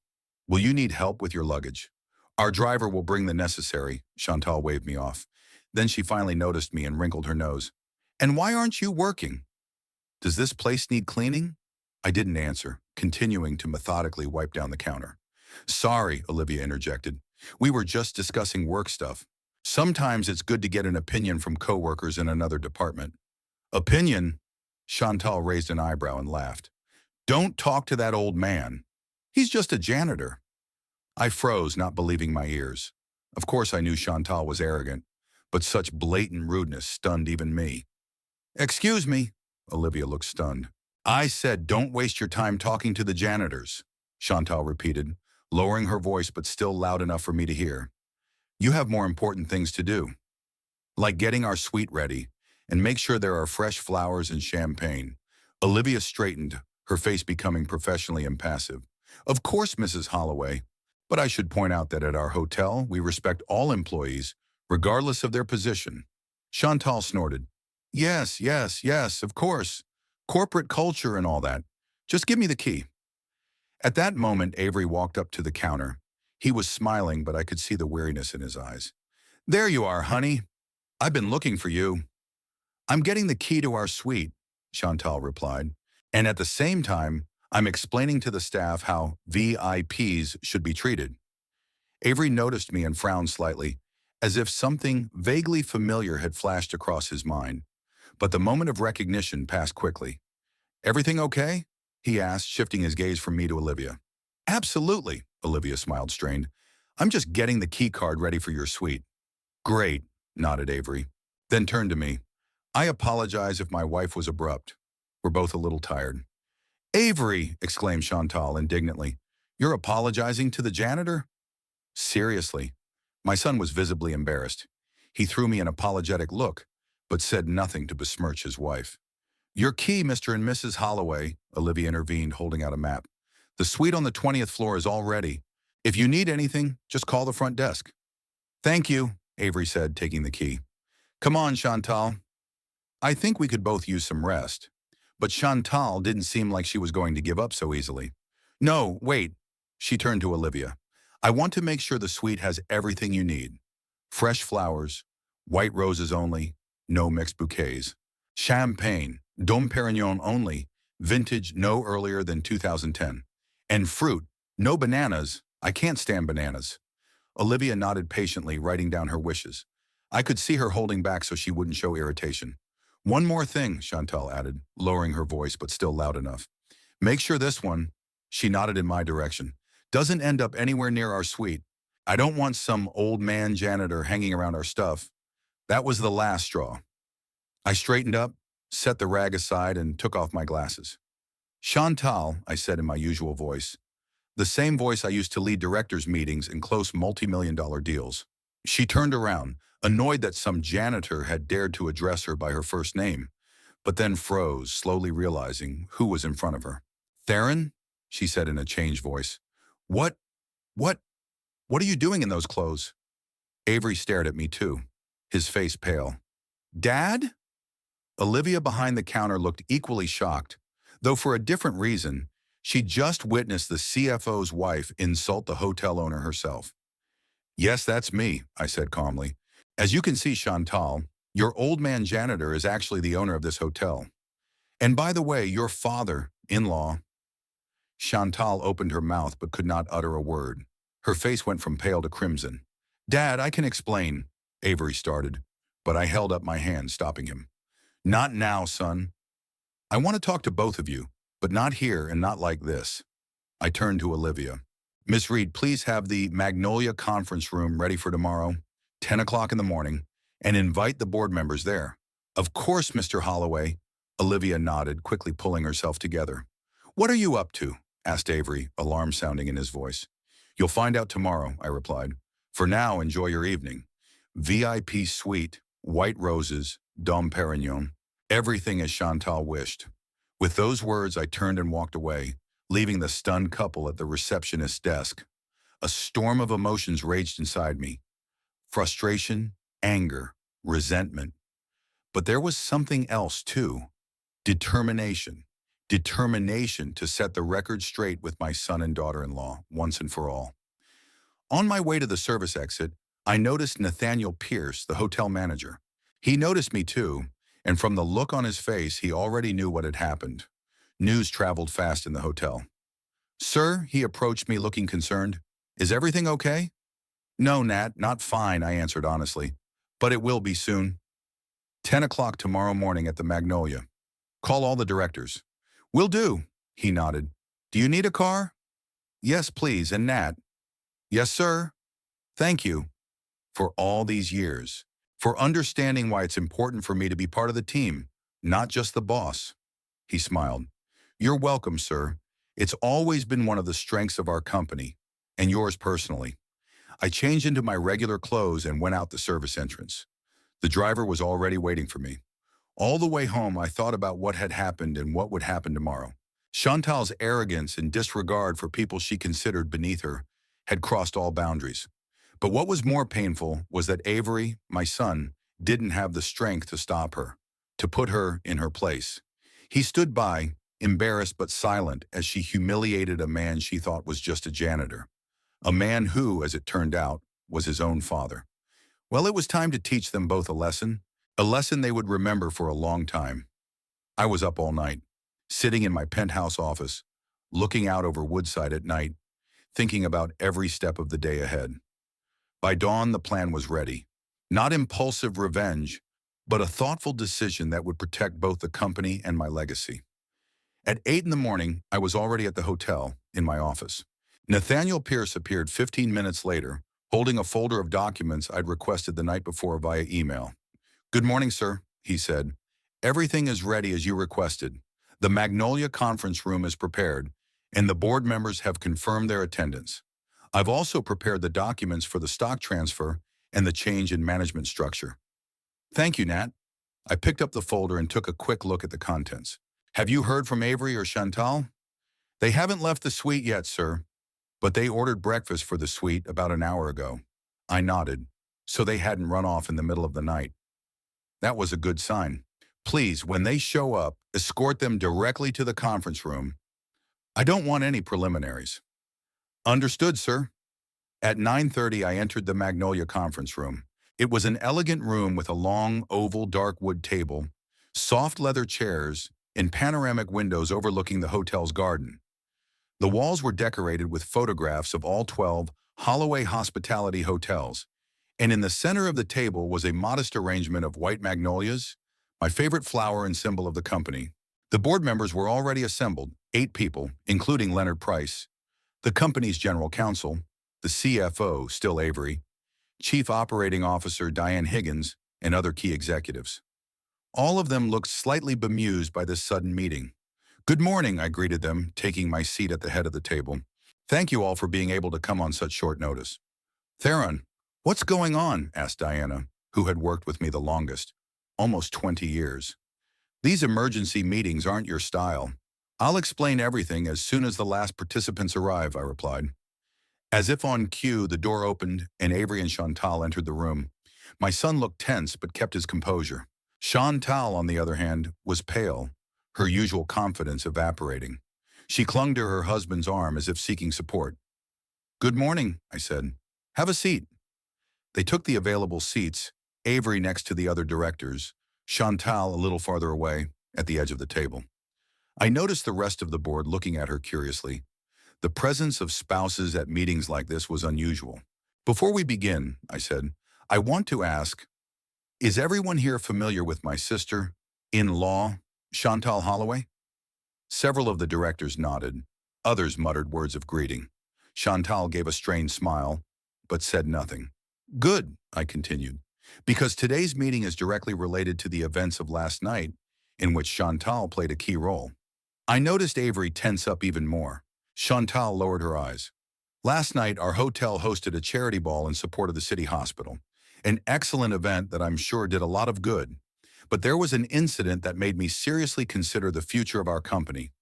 Will you need help with your luggage? Our driver will bring the necessary, Chantal waved me off. Then she finally noticed me and wrinkled her nose. And why aren't you working? Does this place need cleaning? I didn't answer, continuing to methodically wipe down the counter. Sorry, Olivia interjected. We were just discussing work stuff. Sometimes it's good to get an opinion from coworkers in another department. Opinion? Chantal raised an eyebrow and laughed. Don't talk to that old man. He's just a janitor. I froze, not believing my ears. Of course I knew Chantal was arrogant, but such blatant rudeness stunned even me. Excuse me, Olivia looked stunned. I said don't waste your time talking to the janitors, Chantal repeated, lowering her voice but still loud enough for me to hear. You have more important things to do, like getting our suite ready, and make sure there are fresh flowers and champagne. Olivia straightened, her face becoming professionally impassive. Of course, Mrs. Holloway, but I should point out that at our hotel, we respect all employees, regardless of their position. Chantal snorted. Yes, yes, yes, of course. Corporate culture and all that. Just give me the key. At that moment, Avery walked up to the counter. He was smiling, but I could see the weariness in his eyes. There you are, honey. I've been looking for you. I'm getting the key to our suite, Chantal replied. And at the same time, I'm explaining to the staff how VIPs should be treated. Avery noticed me and frowned slightly, as if something vaguely familiar had flashed across his mind. But the moment of recognition passed quickly. Everything okay? He asked, shifting his gaze from me to Olivia. Absolutely, Olivia smiled strained. I'm just getting the key card ready for your suite. Great, nodded Avery. Then turned to me. I apologize if my wife was abrupt. We're both a little tired. Avery, exclaimed Chantal indignantly. You're apologizing to the janitor? Seriously. My son was visibly embarrassed. He threw me an apologetic look, but said nothing to besmirch his wife. Your key, Mr. and Mrs. Holloway, Olivia intervened, holding out a map. The suite on the 20th floor is all ready. If you need anything, just call the front desk. Thank you, Avery said, taking the key. Come on, Chantal. I think we could both use some rest. But Chantal didn't seem like she was going to give up so easily. No, wait. She turned to Olivia. I want to make sure the suite has everything you need. Fresh flowers, white roses only, no mixed bouquets. Champagne, Dom Perignon only, vintage no earlier than 2010. And fruit, no bananas. I can't stand bananas. Olivia nodded patiently, writing down her wishes. I could see her holding back so she wouldn't show irritation. One more thing, Chantal added, lowering her voice but still loud enough. Make sure this one, she nodded in my direction, doesn't end up anywhere near our suite. I don't want some old man janitor hanging around our stuff. That was the last straw. I straightened up, set the rag aside, and took off my glasses. Chantal, I said in my usual voice, the same voice I used to lead directors' meetings and close multi-million-dollar deals. She turned around, annoyed that some janitor had dared to address her by her first name, but then froze, slowly realizing who was in front of her. Theron, she said in a changed voice. What are you doing in those clothes? Avery stared at me too, his face pale. Dad? Olivia behind the counter looked equally shocked, though for a different reason. She'd just witnessed the CFO's wife insult the hotel owner herself. Yes, that's me, I said calmly. As you can see, Chantal, your old man janitor is actually the owner of this hotel. And by the way, your father-in-law. Chantal opened her mouth but could not utter a word. Her face went from pale to crimson. Dad, I can explain, Avery started, but I held up my hand, stopping him. Not now, son. I want to talk to both of you, but not here and not like this. I turned to Olivia. Miss Reed, please have the Magnolia conference room ready for tomorrow, 10 o'clock in the morning, and invite the board members there. Of course, Mr. Holloway, Olivia nodded, quickly pulling herself together. What are you up to? Asked Avery, alarm sounding in his voice. You'll find out tomorrow, I replied. For now, enjoy your evening. VIP suite, white roses, Dom Perignon. Everything as Chantal wished. With those words, I turned and walked away, leaving the stunned couple at the receptionist's desk. A storm of emotions raged inside me. Frustration, anger, resentment. But there was something else, too. Determination. Determination to set the record straight with my son and daughter-in-law, once and for all. On my way to the service exit, I noticed Nathaniel Pierce, the hotel manager. He noticed me too, and from the look on his face, he already knew what had happened. News traveled fast in the hotel. Sir, he approached me looking concerned. Is everything okay? No, Nat, not fine, I answered honestly. But it will be soon. 10 o'clock tomorrow morning at the Magnolia. Call all the directors. Will do, he nodded. Do you need a car? Yes, please, and Nat. Yes, sir. Thank you. For all these years. For understanding why it's important for me to be part of the team, not just the boss. He smiled. You're welcome, sir. It's always been one of the strengths of our company, and yours personally. I changed into my regular clothes and went out the service entrance. The driver was already waiting for me. All the way home, I thought about what had happened and what would happen tomorrow. Chantal's arrogance and disregard for people she considered beneath her had crossed all boundaries. But what was more painful was that Avery, my son, didn't have the strength to stop her, to put her in her place. He stood by, embarrassed but silent, as she humiliated a man she thought was just a janitor. A man who, as it turned out, was his own father. Well, it was time to teach them both a lesson they would remember for a long time. I was up all night, sitting in my penthouse office, looking out over Woodside at night, thinking about every step of the day ahead. By dawn, the plan was ready. Not impulsive revenge, but a thoughtful decision that would protect both the company and my legacy. At 8 in the morning, I was already at the hotel, in my office. Nathaniel Pierce appeared 15 minutes later, holding a folder of documents I'd requested the night before via email. Good morning, sir, he said. Everything is ready as you requested. The Magnolia conference room is prepared, and the board members have confirmed their attendance. I've also prepared the documents for the stock transfer and the change in management structure. Thank you, Nat. I picked up the folder and took a quick look at the contents. Have you heard from Avery or Chantal? They haven't left the suite yet, sir, but they ordered breakfast for the suite about an hour ago. I nodded, so they hadn't run off in the middle of the night. That was a good sign. Please, when they show up, escort them directly to the conference room. I don't want any preliminaries. Understood, sir. At 9:30, I entered the Magnolia conference room. It was an elegant room with a long, oval, dark wood table, soft leather chairs, and panoramic windows overlooking the hotel's garden. The walls were decorated with photographs of all 12 Holloway Hospitality hotels, and in the center of the table was a modest arrangement of white magnolias, my favorite flower and symbol of the company. The board members were already assembled, 8 people, including Leonard Price, the company's general counsel, the CFO, still Avery, Chief Operating Officer Diane Higgins, and other key executives. All of them looked slightly bemused by this sudden meeting. Good morning, I greeted them, taking my seat at the head of the table. Thank you all for being able to come on such short notice. Theron, what's going on? Asked Diana, who had worked with me the longest, almost 20 years. These emergency meetings aren't your style. I'll explain everything as soon as the last participants arrive, I replied. As if on cue, the door opened and Avery and Chantal entered the room. My son looked tense but kept his composure. Chantal, on the other hand, was pale, her usual confidence evaporating. She clung to her husband's arm as if seeking support. Good morning, I said. Have a seat. They took the available seats, Avery next to the other directors, Chantal a little farther away, at the edge of the table. I noticed the rest of the board looking at her curiously. The presence of spouses at meetings like this was unusual. Before we begin, I said, I want to ask, is everyone here familiar with my sister-in-law, Chantal Holloway? Several of the directors nodded. Others muttered words of greeting. Chantal gave a strained smile, but said nothing. Good, I continued, because today's meeting is directly related to the events of last night, in which Chantal played a key role. I noticed Avery tense up even more. Chantal lowered her eyes. Last night, our hotel hosted a charity ball in support of the city hospital. An excellent event that I'm sure did a lot of good. But there was an incident that made me seriously consider the future of our company.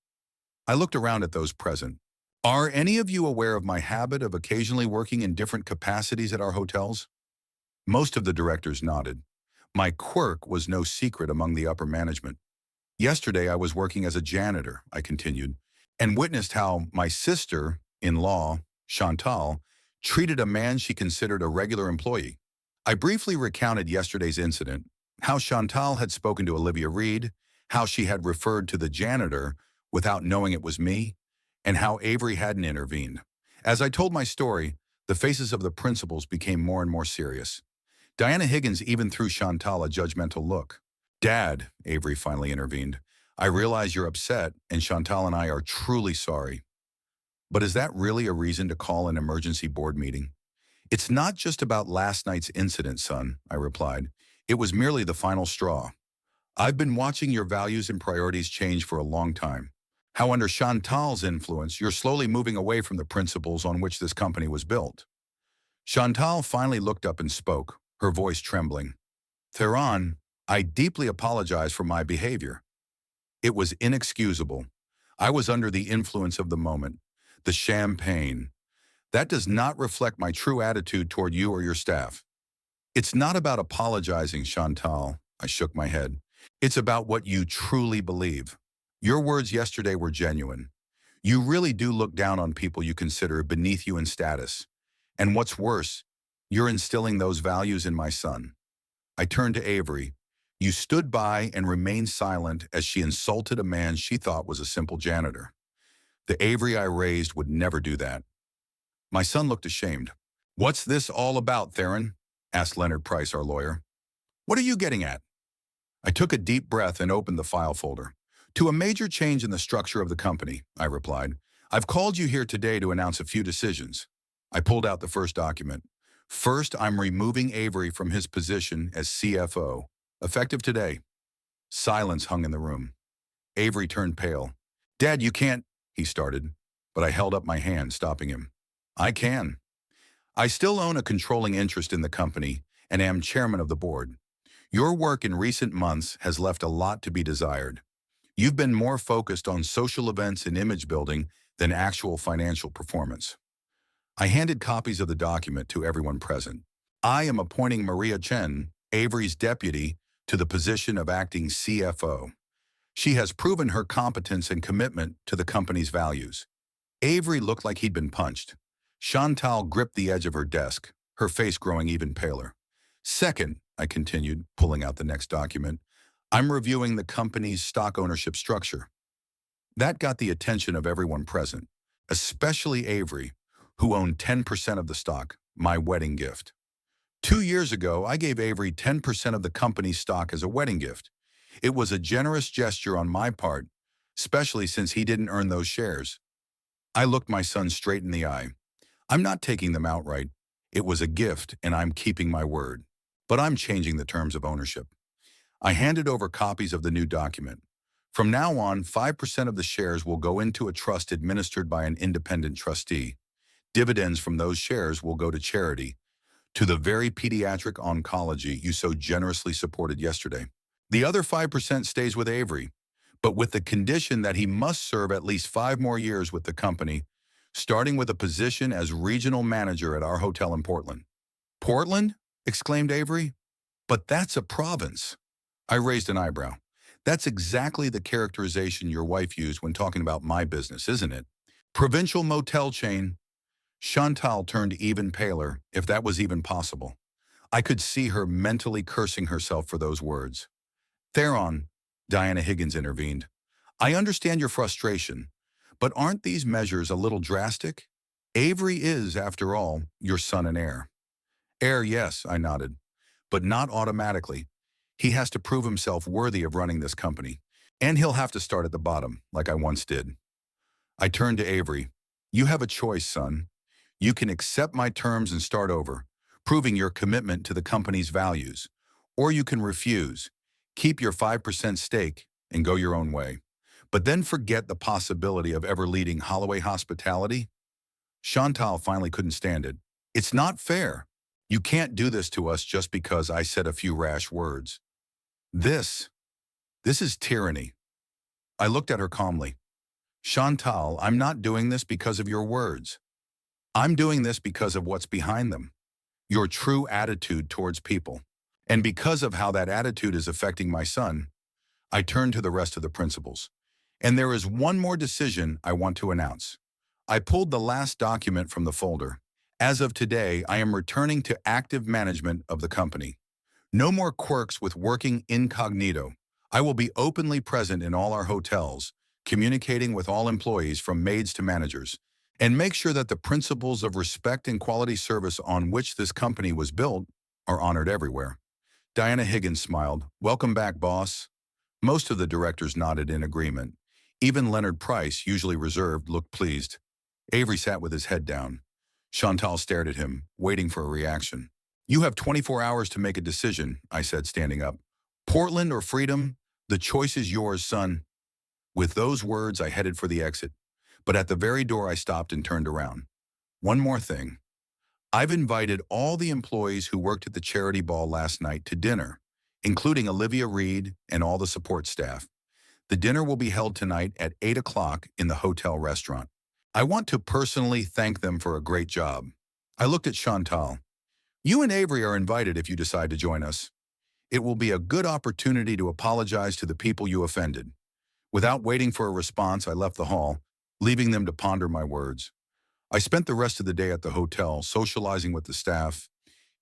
I looked around at those present. Are any of you aware of my habit of occasionally working in different capacities at our hotels? Most of the directors nodded. My quirk was no secret among the upper management. Yesterday, I was working as a janitor, I continued, and witnessed how my sister-in-law, Chantal, treated a man she considered a regular employee. I briefly recounted yesterday's incident, how Chantal had spoken to Olivia Reed, how she had referred to the janitor without knowing it was me, and how Avery hadn't intervened. As I told my story, the faces of the principals became more and more serious. Diana Higgins even threw Chantal a judgmental look. Dad, Avery finally intervened, I realize you're upset, and Chantal and I are truly sorry. But is that really a reason to call an emergency board meeting? It's not just about last night's incident, son, I replied. It was merely the final straw. I've been watching your values and priorities change for a long time. How under Chantal's influence, you're slowly moving away from the principles on which this company was built. Chantal finally looked up and spoke, her voice trembling. Theron, I deeply apologize for my behavior. It was inexcusable. I was under the influence of the moment, the champagne. That does not reflect my true attitude toward you or your staff. It's not about apologizing, Chantal. I shook my head. It's about what you truly believe. Your words yesterday were genuine. You really do look down on people you consider beneath you in status. And what's worse, you're instilling those values in my son. I turned to Avery. You stood by and remained silent as she insulted a man she thought was a simple janitor. The Avery I raised would never do that. My son looked ashamed. What's this all about, Theron? Asked Leonard Price, our lawyer. What are you getting at? I took a deep breath and opened the file folder. To a major change in the structure of the company, I replied. I've called you here today to announce a few decisions. I pulled out the first document. First, I'm removing Avery from his position as CFO, effective today. Silence hung in the room. Avery turned pale. Dad, you can't, he started, but I held up my hand, stopping him. I can. I still own a controlling interest in the company and am chairman of the board. Your work in recent months has left a lot to be desired. You've been more focused on social events and image building than actual financial performance. I handed copies of the document to everyone present. I am appointing Maria Chen, Avery's deputy, to the position of acting CFO. She has proven her competence and commitment to the company's values. Avery looked like he'd been punched. Chantal gripped the edge of her desk, her face growing even paler. Second, I continued, pulling out the next document, I'm reviewing the company's stock ownership structure. That got the attention of everyone present, especially Avery, who owned 10% of the stock, my wedding gift. 2 years ago, I gave Avery 10% of the company's stock as a wedding gift. It was a generous gesture on my part, especially since he didn't earn those shares. I looked my son straight in the eye. I'm not taking them outright. It was a gift, and I'm keeping my word. But I'm changing the terms of ownership. I handed over copies of the new document. From now on, 5% of the shares will go into a trust administered by an independent trustee. Dividends from those shares will go to charity, to the very pediatric oncology you so generously supported yesterday. The other 5% stays with Avery, but with the condition that he must serve at least 5 more years with the company, starting with a position as regional manager at our hotel in Portland. Portland? Exclaimed Avery. But that's a province. I raised an eyebrow. That's exactly the characterization your wife used when talking about my business, isn't it? Provincial motel chain. Chantal turned even paler, if that was even possible. I could see her mentally cursing herself for those words. Theron, Diana Higgins intervened. I understand your frustration, but aren't these measures a little drastic? Avery is, after all, your son and heir. Heir, yes, I nodded, but not automatically. He has to prove himself worthy of running this company, and he'll have to start at the bottom, like I once did. I turned to Avery. You have a choice, son. You can accept my terms and start over, proving your commitment to the company's values, or you can refuse, keep your 5% stake, and go your own way. But then forget the possibility of ever leading Holloway Hospitality? Chantal finally couldn't stand it. It's not fair. You can't do this to us just because I said a few rash words. This, this is tyranny. I looked at her calmly. Chantal, I'm not doing this because of your words. I'm doing this because of what's behind them. Your true attitude towards people. And because of how that attitude is affecting my son, I turned to the rest of the principals. And there is one more decision I want to announce. I pulled the last document from the folder. As of today, I am returning to active management of the company. No more quirks with working incognito. I will be openly present in all our hotels, communicating with all employees from maids to managers, and make sure that the principles of respect and quality service on which this company was built are honored everywhere. Diana Higgins smiled. Welcome back, boss. Most of the directors nodded in agreement. Even Leonard Price, usually reserved, looked pleased. Avery sat with his head down. Chantal stared at him, waiting for a reaction. You have 24 hours to make a decision, I said, standing up. Portland or freedom? The choice is yours, son. With those words, I headed for the exit. But at the very door, I stopped and turned around. One more thing. I've invited all the employees who worked at the charity ball last night to dinner, including Olivia Reed and all the support staff. The dinner will be held tonight at 8 o'clock in the hotel restaurant. I want to personally thank them for a great job. I looked at Chantal. You and Avery are invited if you decide to join us. It will be a good opportunity to apologize to the people you offended. Without waiting for a response, I left the hall, leaving them to ponder my words. I spent the rest of the day at the hotel, socializing with the staff,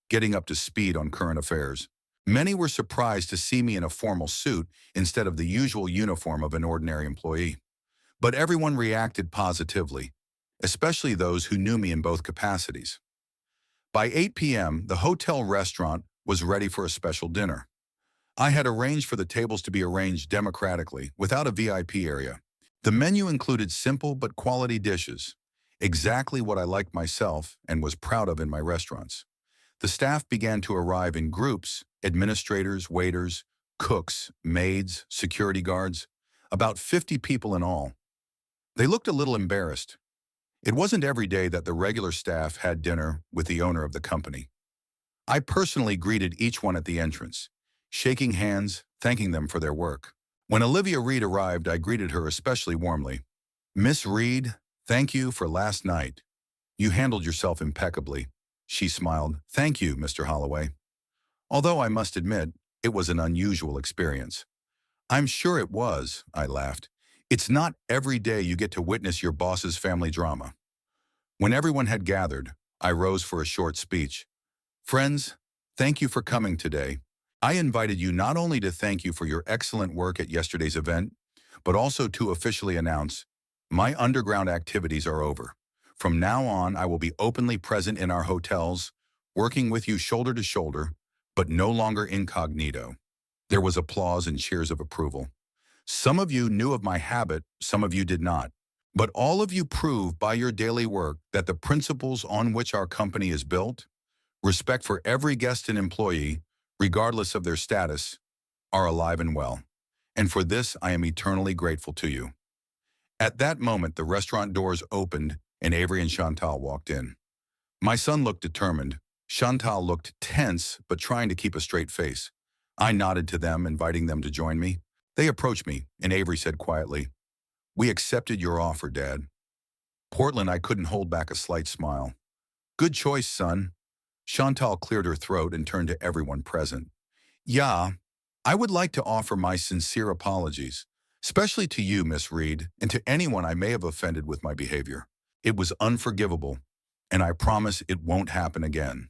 getting up to speed on current affairs. Many were surprised to see me in a formal suit instead of the usual uniform of an ordinary employee. But everyone reacted positively, especially those who knew me in both capacities. By 8 p.m., the hotel restaurant was ready for a special dinner. I had arranged for the tables to be arranged democratically, without a VIP area. The menu included simple but quality dishes, exactly what I liked myself and was proud of in my restaurants. The staff began to arrive in groups: administrators, waiters, cooks, maids, security guards, about 50 people in all. They looked a little embarrassed. It wasn't every day that the regular staff had dinner with the owner of the company. I personally greeted each one at the entrance, shaking hands, thanking them for their work. When Olivia Reed arrived, I greeted her especially warmly. Miss Reed, thank you for last night. You handled yourself impeccably. She smiled. Thank you, Mr. Holloway. Although I must admit, it was an unusual experience. I'm sure it was, I laughed. It's not every day you get to witness your boss's family drama. When everyone had gathered, I rose for a short speech. Friends, thank you for coming today. I invited you not only to thank you for your excellent work at yesterday's event, but also to officially announce my underground activities are over. From now on, I will be openly present in our hotels, working with you shoulder to shoulder, but no longer incognito. There was applause and cheers of approval. Some of you knew of my habit, some of you did not. But all of you prove by your daily work that the principles on which our company is built, respect for every guest and employee, regardless of their status, are alive and well. And for this, I am eternally grateful to you. At that moment, the restaurant doors opened and Avery and Chantal walked in. My son looked determined. Chantal looked tense, but trying to keep a straight face. I nodded to them, inviting them to join me. They approached me, and Avery said quietly, We accepted your offer, Dad. Portland, I couldn't hold back a slight smile. Good choice, son. Chantal cleared her throat and turned to everyone present. Yeah, I would like to offer my sincere apologies, especially to you, Miss Reed, and to anyone I may have offended with my behavior. It was unforgivable, and I promise it won't happen again.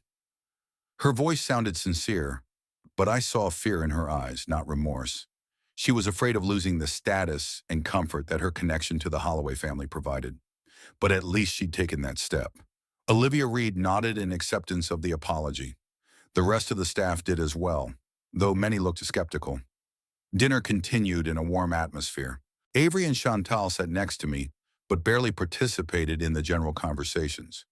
Her voice sounded sincere, but I saw fear in her eyes, not remorse. She was afraid of losing the status and comfort that her connection to the Holloway family provided. But at least she'd taken that step. Olivia Reed nodded in acceptance of the apology. The rest of the staff did as well, though many looked skeptical. Dinner continued in a warm atmosphere. Avery and Chantal sat next to me, but barely participated in the general conversations.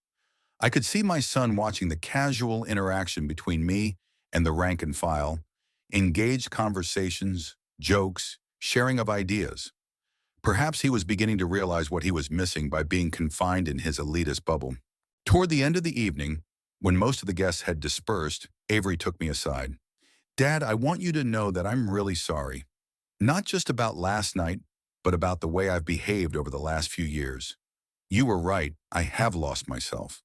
I could see my son watching the casual interaction between me and the rank and file, engaged conversations, jokes, sharing of ideas. Perhaps he was beginning to realize what he was missing by being confined in his elitist bubble. Toward the end of the evening, when most of the guests had dispersed, Avery took me aside. Dad, I want you to know that I'm really sorry. Not just about last night, but about the way I've behaved over the last few years. You were right, I have lost myself.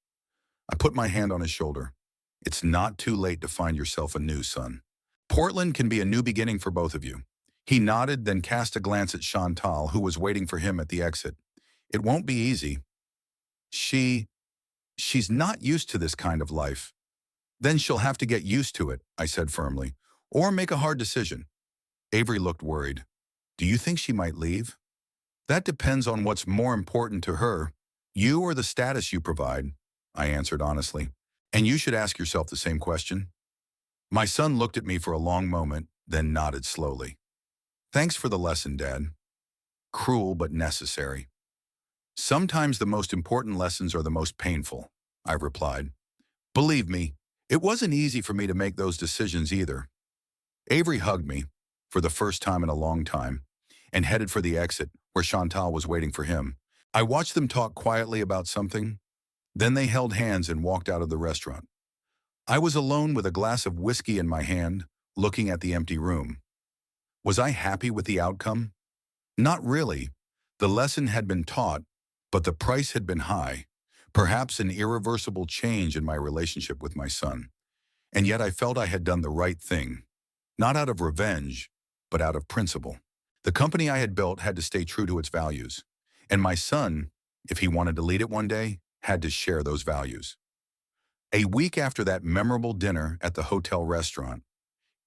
I put my hand on his shoulder. It's not too late to find yourself anew, son. Portland can be a new beginning for both of you. He nodded, then cast a glance at Chantal, who was waiting for him at the exit. It won't be easy. She's not used to this kind of life. Then she'll have to get used to it, I said firmly, or make a hard decision. Avery looked worried. Do you think she might leave? That depends on what's more important to her, you or the status you provide, I answered honestly. And you should ask yourself the same question. My son looked at me for a long moment, then nodded slowly. Thanks for the lesson, Dad. Cruel but necessary. Sometimes the most important lessons are the most painful, I replied. Believe me, it wasn't easy for me to make those decisions either. Avery hugged me, for the first time in a long time, and headed for the exit where Chantal was waiting for him. I watched them talk quietly about something. Then they held hands and walked out of the restaurant. I was alone with a glass of whiskey in my hand, looking at the empty room. Was I happy with the outcome? Not really. The lesson had been taught, but the price had been high, perhaps an irreversible change in my relationship with my son. And yet I felt I had done the right thing, not out of revenge, but out of principle. The company I had built had to stay true to its values, and my son, if he wanted to lead it one day, had to share those values. A week after that memorable dinner at the hotel restaurant,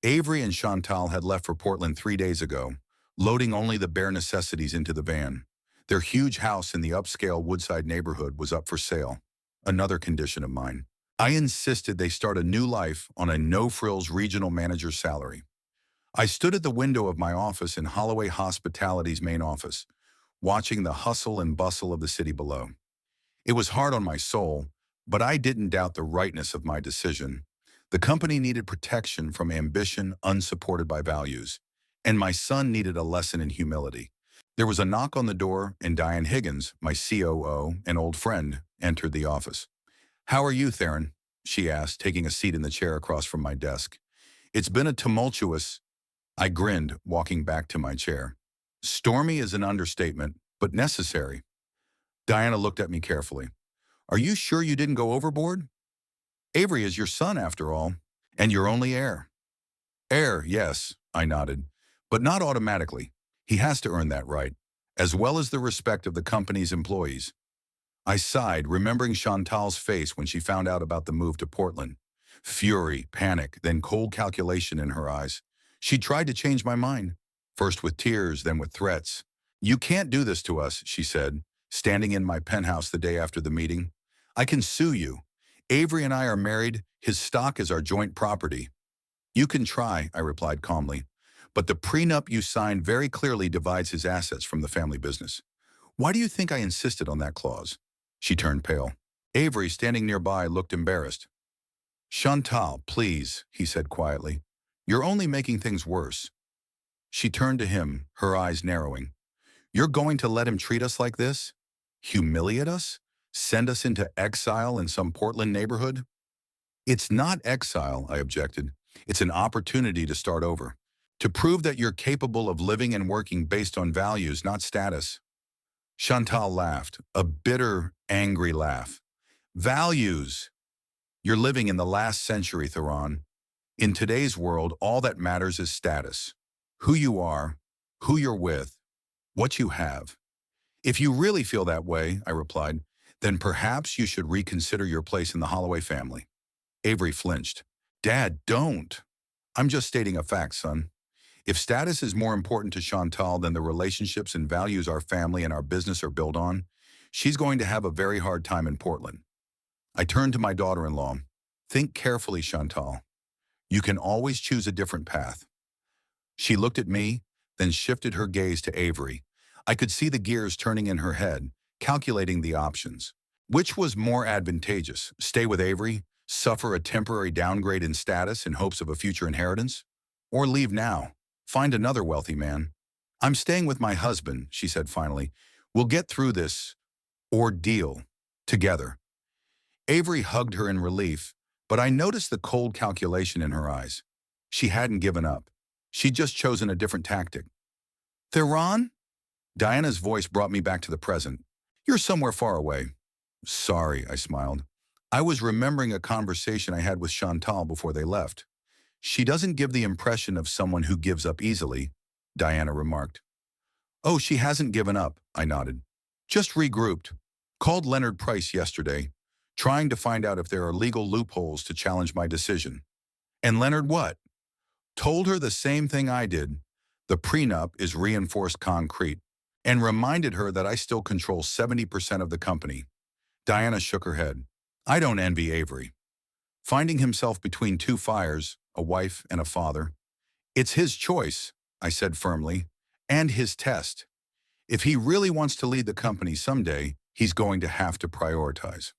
Avery and Chantal had left for Portland 3 days ago, loading only the bare necessities into the van. Their huge house in the upscale Woodside neighborhood was up for sale, another condition of mine. I insisted they start a new life on a no-frills regional manager's salary. I stood at the window of my office in Holloway Hospitality's main office, watching the hustle and bustle of the city below. It was hard on my soul, but I didn't doubt the rightness of my decision. The company needed protection from ambition unsupported by values, and my son needed a lesson in humility. There was a knock on the door, and Diane Higgins, my COO and old friend, entered the office. How are you, Theron? She asked, taking a seat in the chair across from my desk. It's been a tumultuous... I grinned, walking back to my chair. Stormy is an understatement, but necessary. Diana looked at me carefully. Are you sure you didn't go overboard? Avery is your son, after all, and your only heir. Heir, yes, I nodded, but not automatically. He has to earn that right, as well as the respect of the company's employees. I sighed, remembering Chantal's face when she found out about the move to Portland. Fury, panic, then cold calculation in her eyes. She tried to change my mind, first with tears, then with threats. You can't do this to us, she said, standing in my penthouse the day after the meeting. I can sue you. Avery and I are married. His stock is our joint property. You can try, I replied calmly, but the prenup you signed very clearly divides his assets from the family business. Why do you think I insisted on that clause? She turned pale. Avery, standing nearby, looked embarrassed. Chantal, please, he said quietly. You're only making things worse. She turned to him, her eyes narrowing. You're going to let him treat us like this? Humiliate us? Send us into exile in some Portland neighborhood? It's not exile, I objected. It's an opportunity to start over. To prove that you're capable of living and working based on values, not status. Chantal laughed, a bitter, angry laugh. Values! You're living in the last century, Theron. In today's world, all that matters is status. Who you are, who you're with, what you have. If you really feel that way, I replied, then perhaps you should reconsider your place in the Holloway family. Avery flinched. Dad, don't. I'm just stating a fact, son. If status is more important to Chantal than the relationships and values our family and our business are built on, she's going to have a very hard time in Portland. I turned to my daughter-in-law. Think carefully, Chantal. You can always choose a different path. She looked at me, then shifted her gaze to Avery. I could see the gears turning in her head, calculating the options. Which was more advantageous, stay with Avery, suffer a temporary downgrade in status in hopes of a future inheritance? Or leave now, find another wealthy man? I'm staying with my husband, she said finally. We'll get through this ordeal together. Avery hugged her in relief, but I noticed the cold calculation in her eyes. She hadn't given up. She'd just chosen a different tactic. Theron? Diana's voice brought me back to the present. You're somewhere far away. Sorry, I smiled. I was remembering a conversation I had with Chantal before they left. She doesn't give the impression of someone who gives up easily, Diana remarked. Oh, she hasn't given up, I nodded. Just regrouped. Called Leonard Price yesterday, trying to find out if there are legal loopholes to challenge my decision. And Leonard what? Told her the same thing I did. The prenup is reinforced concrete, and reminded her that I still control 70% of the company. Diana shook her head. I don't envy Avery. Finding himself between two fires, a wife and a father. It's his choice, I said firmly, and his test. If he really wants to lead the company someday, he's going to have to prioritize.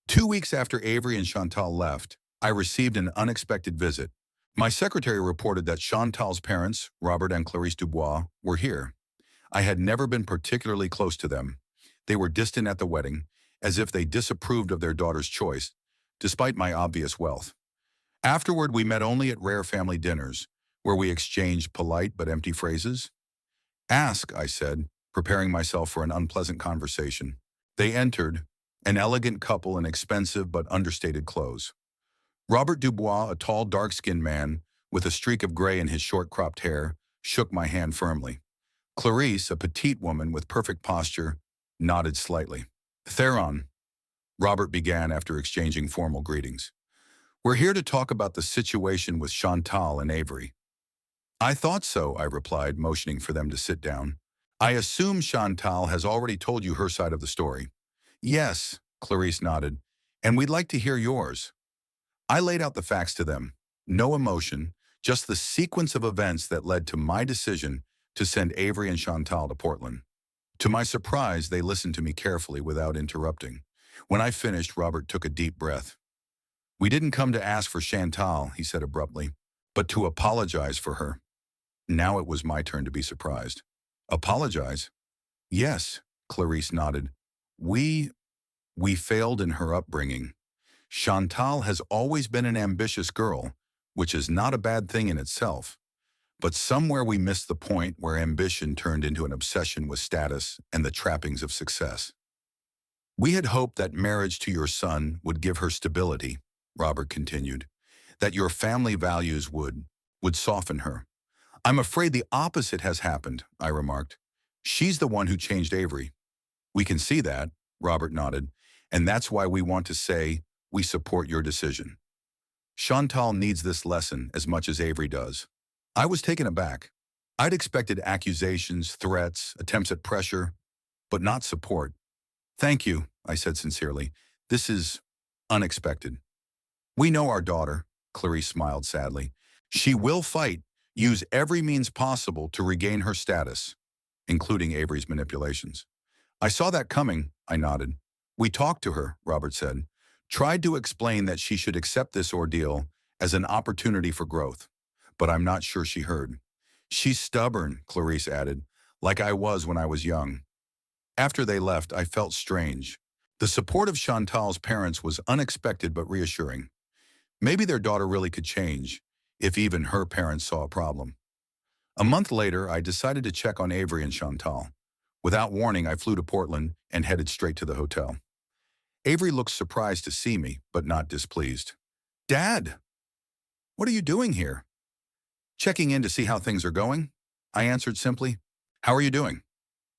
2 weeks after Avery and Chantal left, I received an unexpected visit. My secretary reported that Chantal's parents, Robert and Clarice Dubois, were here. I had never been particularly close to them. They were distant at the wedding, as if they disapproved of their daughter's choice, despite my obvious wealth. Afterward, we met only at rare family dinners, where we exchanged polite but empty phrases. Ask, I said, preparing myself for an unpleasant conversation. They entered, an elegant couple in expensive but understated clothes. Robert Dubois, a tall, dark-skinned man with a streak of gray in his short-cropped hair, shook my hand firmly. Clarice, a petite woman with perfect posture, nodded slightly. Theron, Robert began after exchanging formal greetings. We're here to talk about the situation with Chantal and Avery. I thought so, I replied, motioning for them to sit down. I assume Chantal has already told you her side of the story. Yes, Clarice nodded, and we'd like to hear yours. I laid out the facts to them. No emotion, just the sequence of events that led to my decision to send Avery and Chantal to Portland. To my surprise, they listened to me carefully without interrupting. When I finished, Robert took a deep breath. We didn't come to ask for Chantal, he said abruptly, but to apologize for her. Now it was my turn to be surprised. Apologize? Yes, Clarice nodded. We failed in her upbringing. Chantal has always been an ambitious girl, which is not a bad thing in itself. But somewhere we missed the point where ambition turned into an obsession with status and the trappings of success. We had hoped that marriage to your son would give her stability, Robert continued, that your family values would soften her. I'm afraid the opposite has happened, I remarked. She's the one who changed Avery. We can see that, Robert nodded, and that's why we want to say we support your decision. Chantal needs this lesson as much as Avery does. I was taken aback. I'd expected accusations, threats, attempts at pressure, but not support. Thank you, I said sincerely. This is unexpected. We know our daughter, Clarice smiled sadly. She will fight, use every means possible to regain her status, including Avery's manipulations. I saw that coming, I nodded. We talked to her, Robert said, tried to explain that she should accept this ordeal as an opportunity for growth, but I'm not sure she heard. She's stubborn, Clarice added, like I was when I was young. After they left, I felt strange. The support of Chantal's parents was unexpected but reassuring. Maybe their daughter really could change, if even her parents saw a problem. A month later, I decided to check on Avery and Chantal. Without warning, I flew to Portland and headed straight to the hotel. Avery looked surprised to see me, but not displeased. Dad, what are you doing here? Checking in to see how things are going, I answered simply. How are you doing?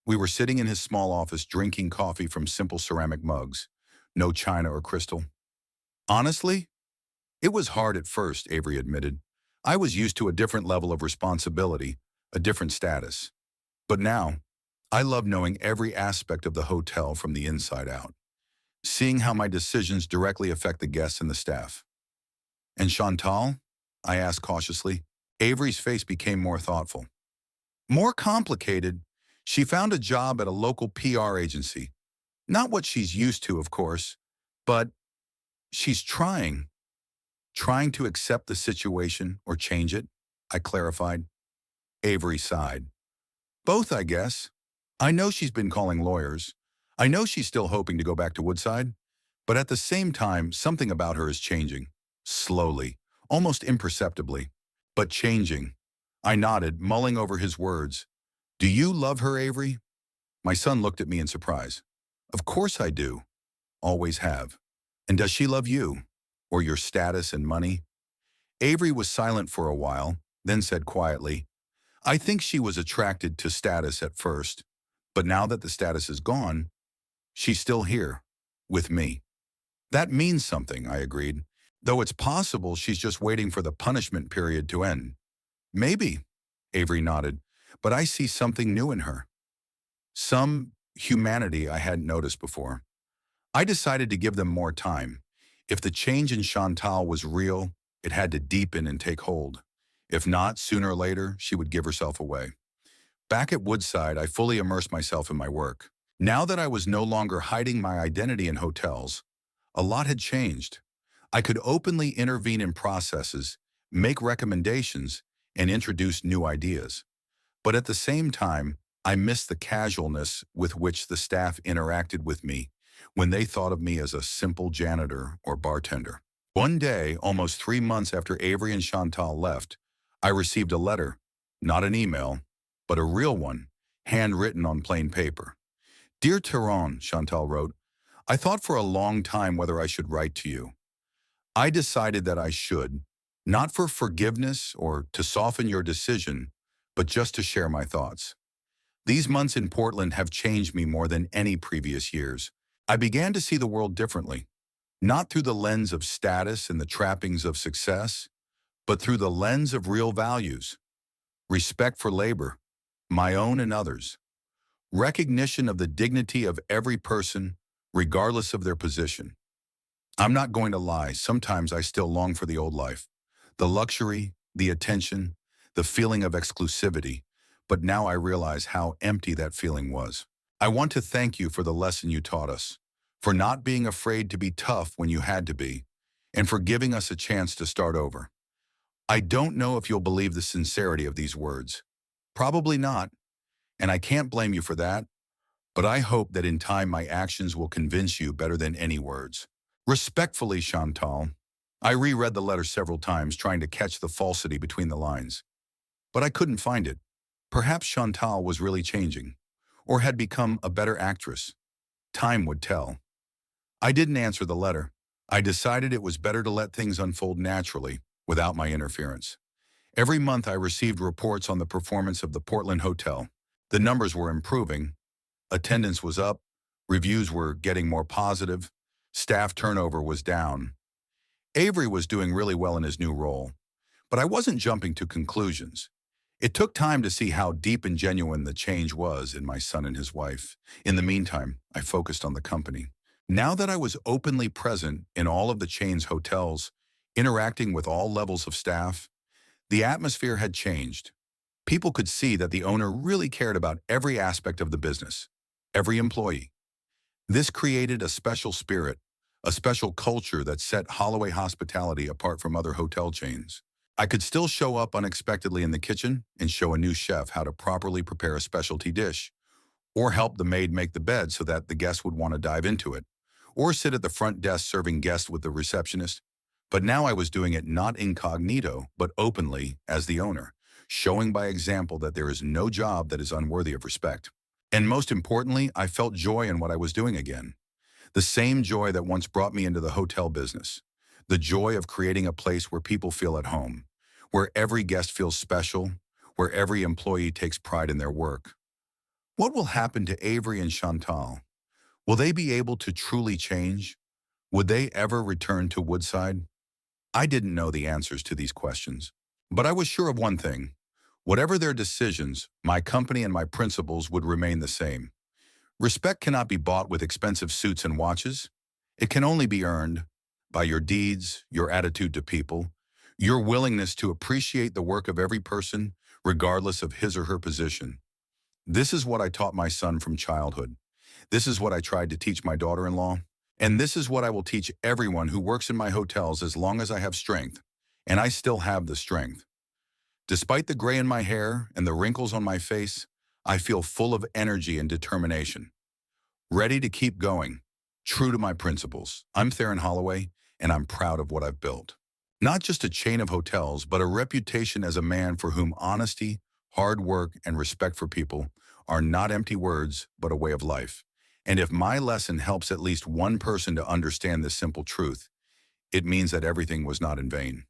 We were sitting in his small office drinking coffee from simple ceramic mugs, no china or crystal. Honestly, it was hard at first, Avery admitted. I was used to a different level of responsibility, a different status. But now, I love knowing every aspect of the hotel from the inside out, seeing how my decisions directly affect the guests and the staff. And Chantal? I asked cautiously. Avery's face became more thoughtful. More complicated. She found a job at a local PR agency. Not what she's used to, of course, but she's trying to accept the situation or change it, I clarified. Avery sighed. Both, I guess. I know she's been calling lawyers. I know she's still hoping to go back to Woodside. But at the same time, something about her is changing. Slowly, almost imperceptibly, but changing. I nodded, mulling over his words. Do you love her, Avery? My son looked at me in surprise. Of course I do. Always have. And does she love you? Or your status and money? Avery was silent for a while, then said quietly, I think she was attracted to status at first, but now that the status is gone, she's still here, with me. That means something, I agreed, though it's possible she's just waiting for the punishment period to end. Maybe, Avery nodded, but I see something new in her. Some humanity I hadn't noticed before. I decided to give them more time. If the change in Chantal was real, it had to deepen and take hold. If not, sooner or later, she would give herself away. Back at Woodside, I fully immersed myself in my work. Now that I was no longer hiding my identity in hotels, a lot had changed. I could openly intervene in processes, make recommendations, and introduce new ideas. But at the same time, I missed the casualness with which the staff interacted with me when they thought of me as a simple janitor or bartender. One day, almost 3 months after Avery and Chantal left, I received a letter, not an email, but a real one, handwritten on plain paper. Dear Tyrone, Chantal wrote, I thought for a long time whether I should write to you. I decided that I should, not for forgiveness or to soften your decision, but just to share my thoughts. These months in Portland have changed me more than any previous years. I began to see the world differently, not through the lens of status and the trappings of success, but through the lens of real values, respect for labor, my own and others, recognition of the dignity of every person, regardless of their position. I'm not going to lie, sometimes I still long for the old life, the luxury, the attention, the feeling of exclusivity, but now I realize how empty that feeling was. I want to thank you for the lesson you taught us, for not being afraid to be tough when you had to be, and for giving us a chance to start over. I don't know if you'll believe the sincerity of these words. Probably not, and I can't blame you for that, but I hope that in time my actions will convince you better than any words. Respectfully, Chantal. I reread the letter several times, trying to catch the falsity between the lines. But I couldn't find it. Perhaps Chantal was really changing, or had become a better actress. Time would tell. I didn't answer the letter. I decided it was better to let things unfold naturally, without my interference. Every month I received reports on the performance of the Portland Hotel. The numbers were improving. Attendance was up. Reviews were getting more positive. Staff turnover was down. Avery was doing really well in his new role, but I wasn't jumping to conclusions. It took time to see how deep and genuine the change was in my son and his wife. In the meantime, I focused on the company. Now that I was openly present in all of the chain's hotels, interacting with all levels of staff, the atmosphere had changed. People could see that the owner really cared about every aspect of the business, every employee. This created a special spirit, a special culture that set Holloway Hospitality apart from other hotel chains. I could still show up unexpectedly in the kitchen and show a new chef how to properly prepare a specialty dish, or help the maid make the bed so that the guest would want to dive into it, or sit at the front desk serving guests with the receptionist. But now I was doing it not incognito, but openly as the owner, showing by example that there is no job that is unworthy of respect. And most importantly, I felt joy in what I was doing again. The same joy that once brought me into the hotel business. The joy of creating a place where people feel at home, where every guest feels special, where every employee takes pride in their work. What will happen to Avery and Chantal? Will they be able to truly change? Would they ever return to Woodside? I didn't know the answers to these questions, but I was sure of one thing. Whatever their decisions, my company and my principles would remain the same. Respect cannot be bought with expensive suits and watches. It can only be earned by your deeds, your attitude to people, your willingness to appreciate the work of every person, regardless of his or her position. This is what I taught my son from childhood. This is what I tried to teach my daughter-in-law. And this is what I will teach everyone who works in my hotels as long as I have strength. And I still have the strength. Despite the gray in my hair and the wrinkles on my face, I feel full of energy and determination, ready to keep going, true to my principles. I'm Theron Holloway, and I'm proud of what I've built. Not just a chain of hotels, but a reputation as a man for whom honesty, hard work, and respect for people are not empty words, but a way of life. And if my lesson helps at least one person to understand this simple truth, it means that everything was not in vain.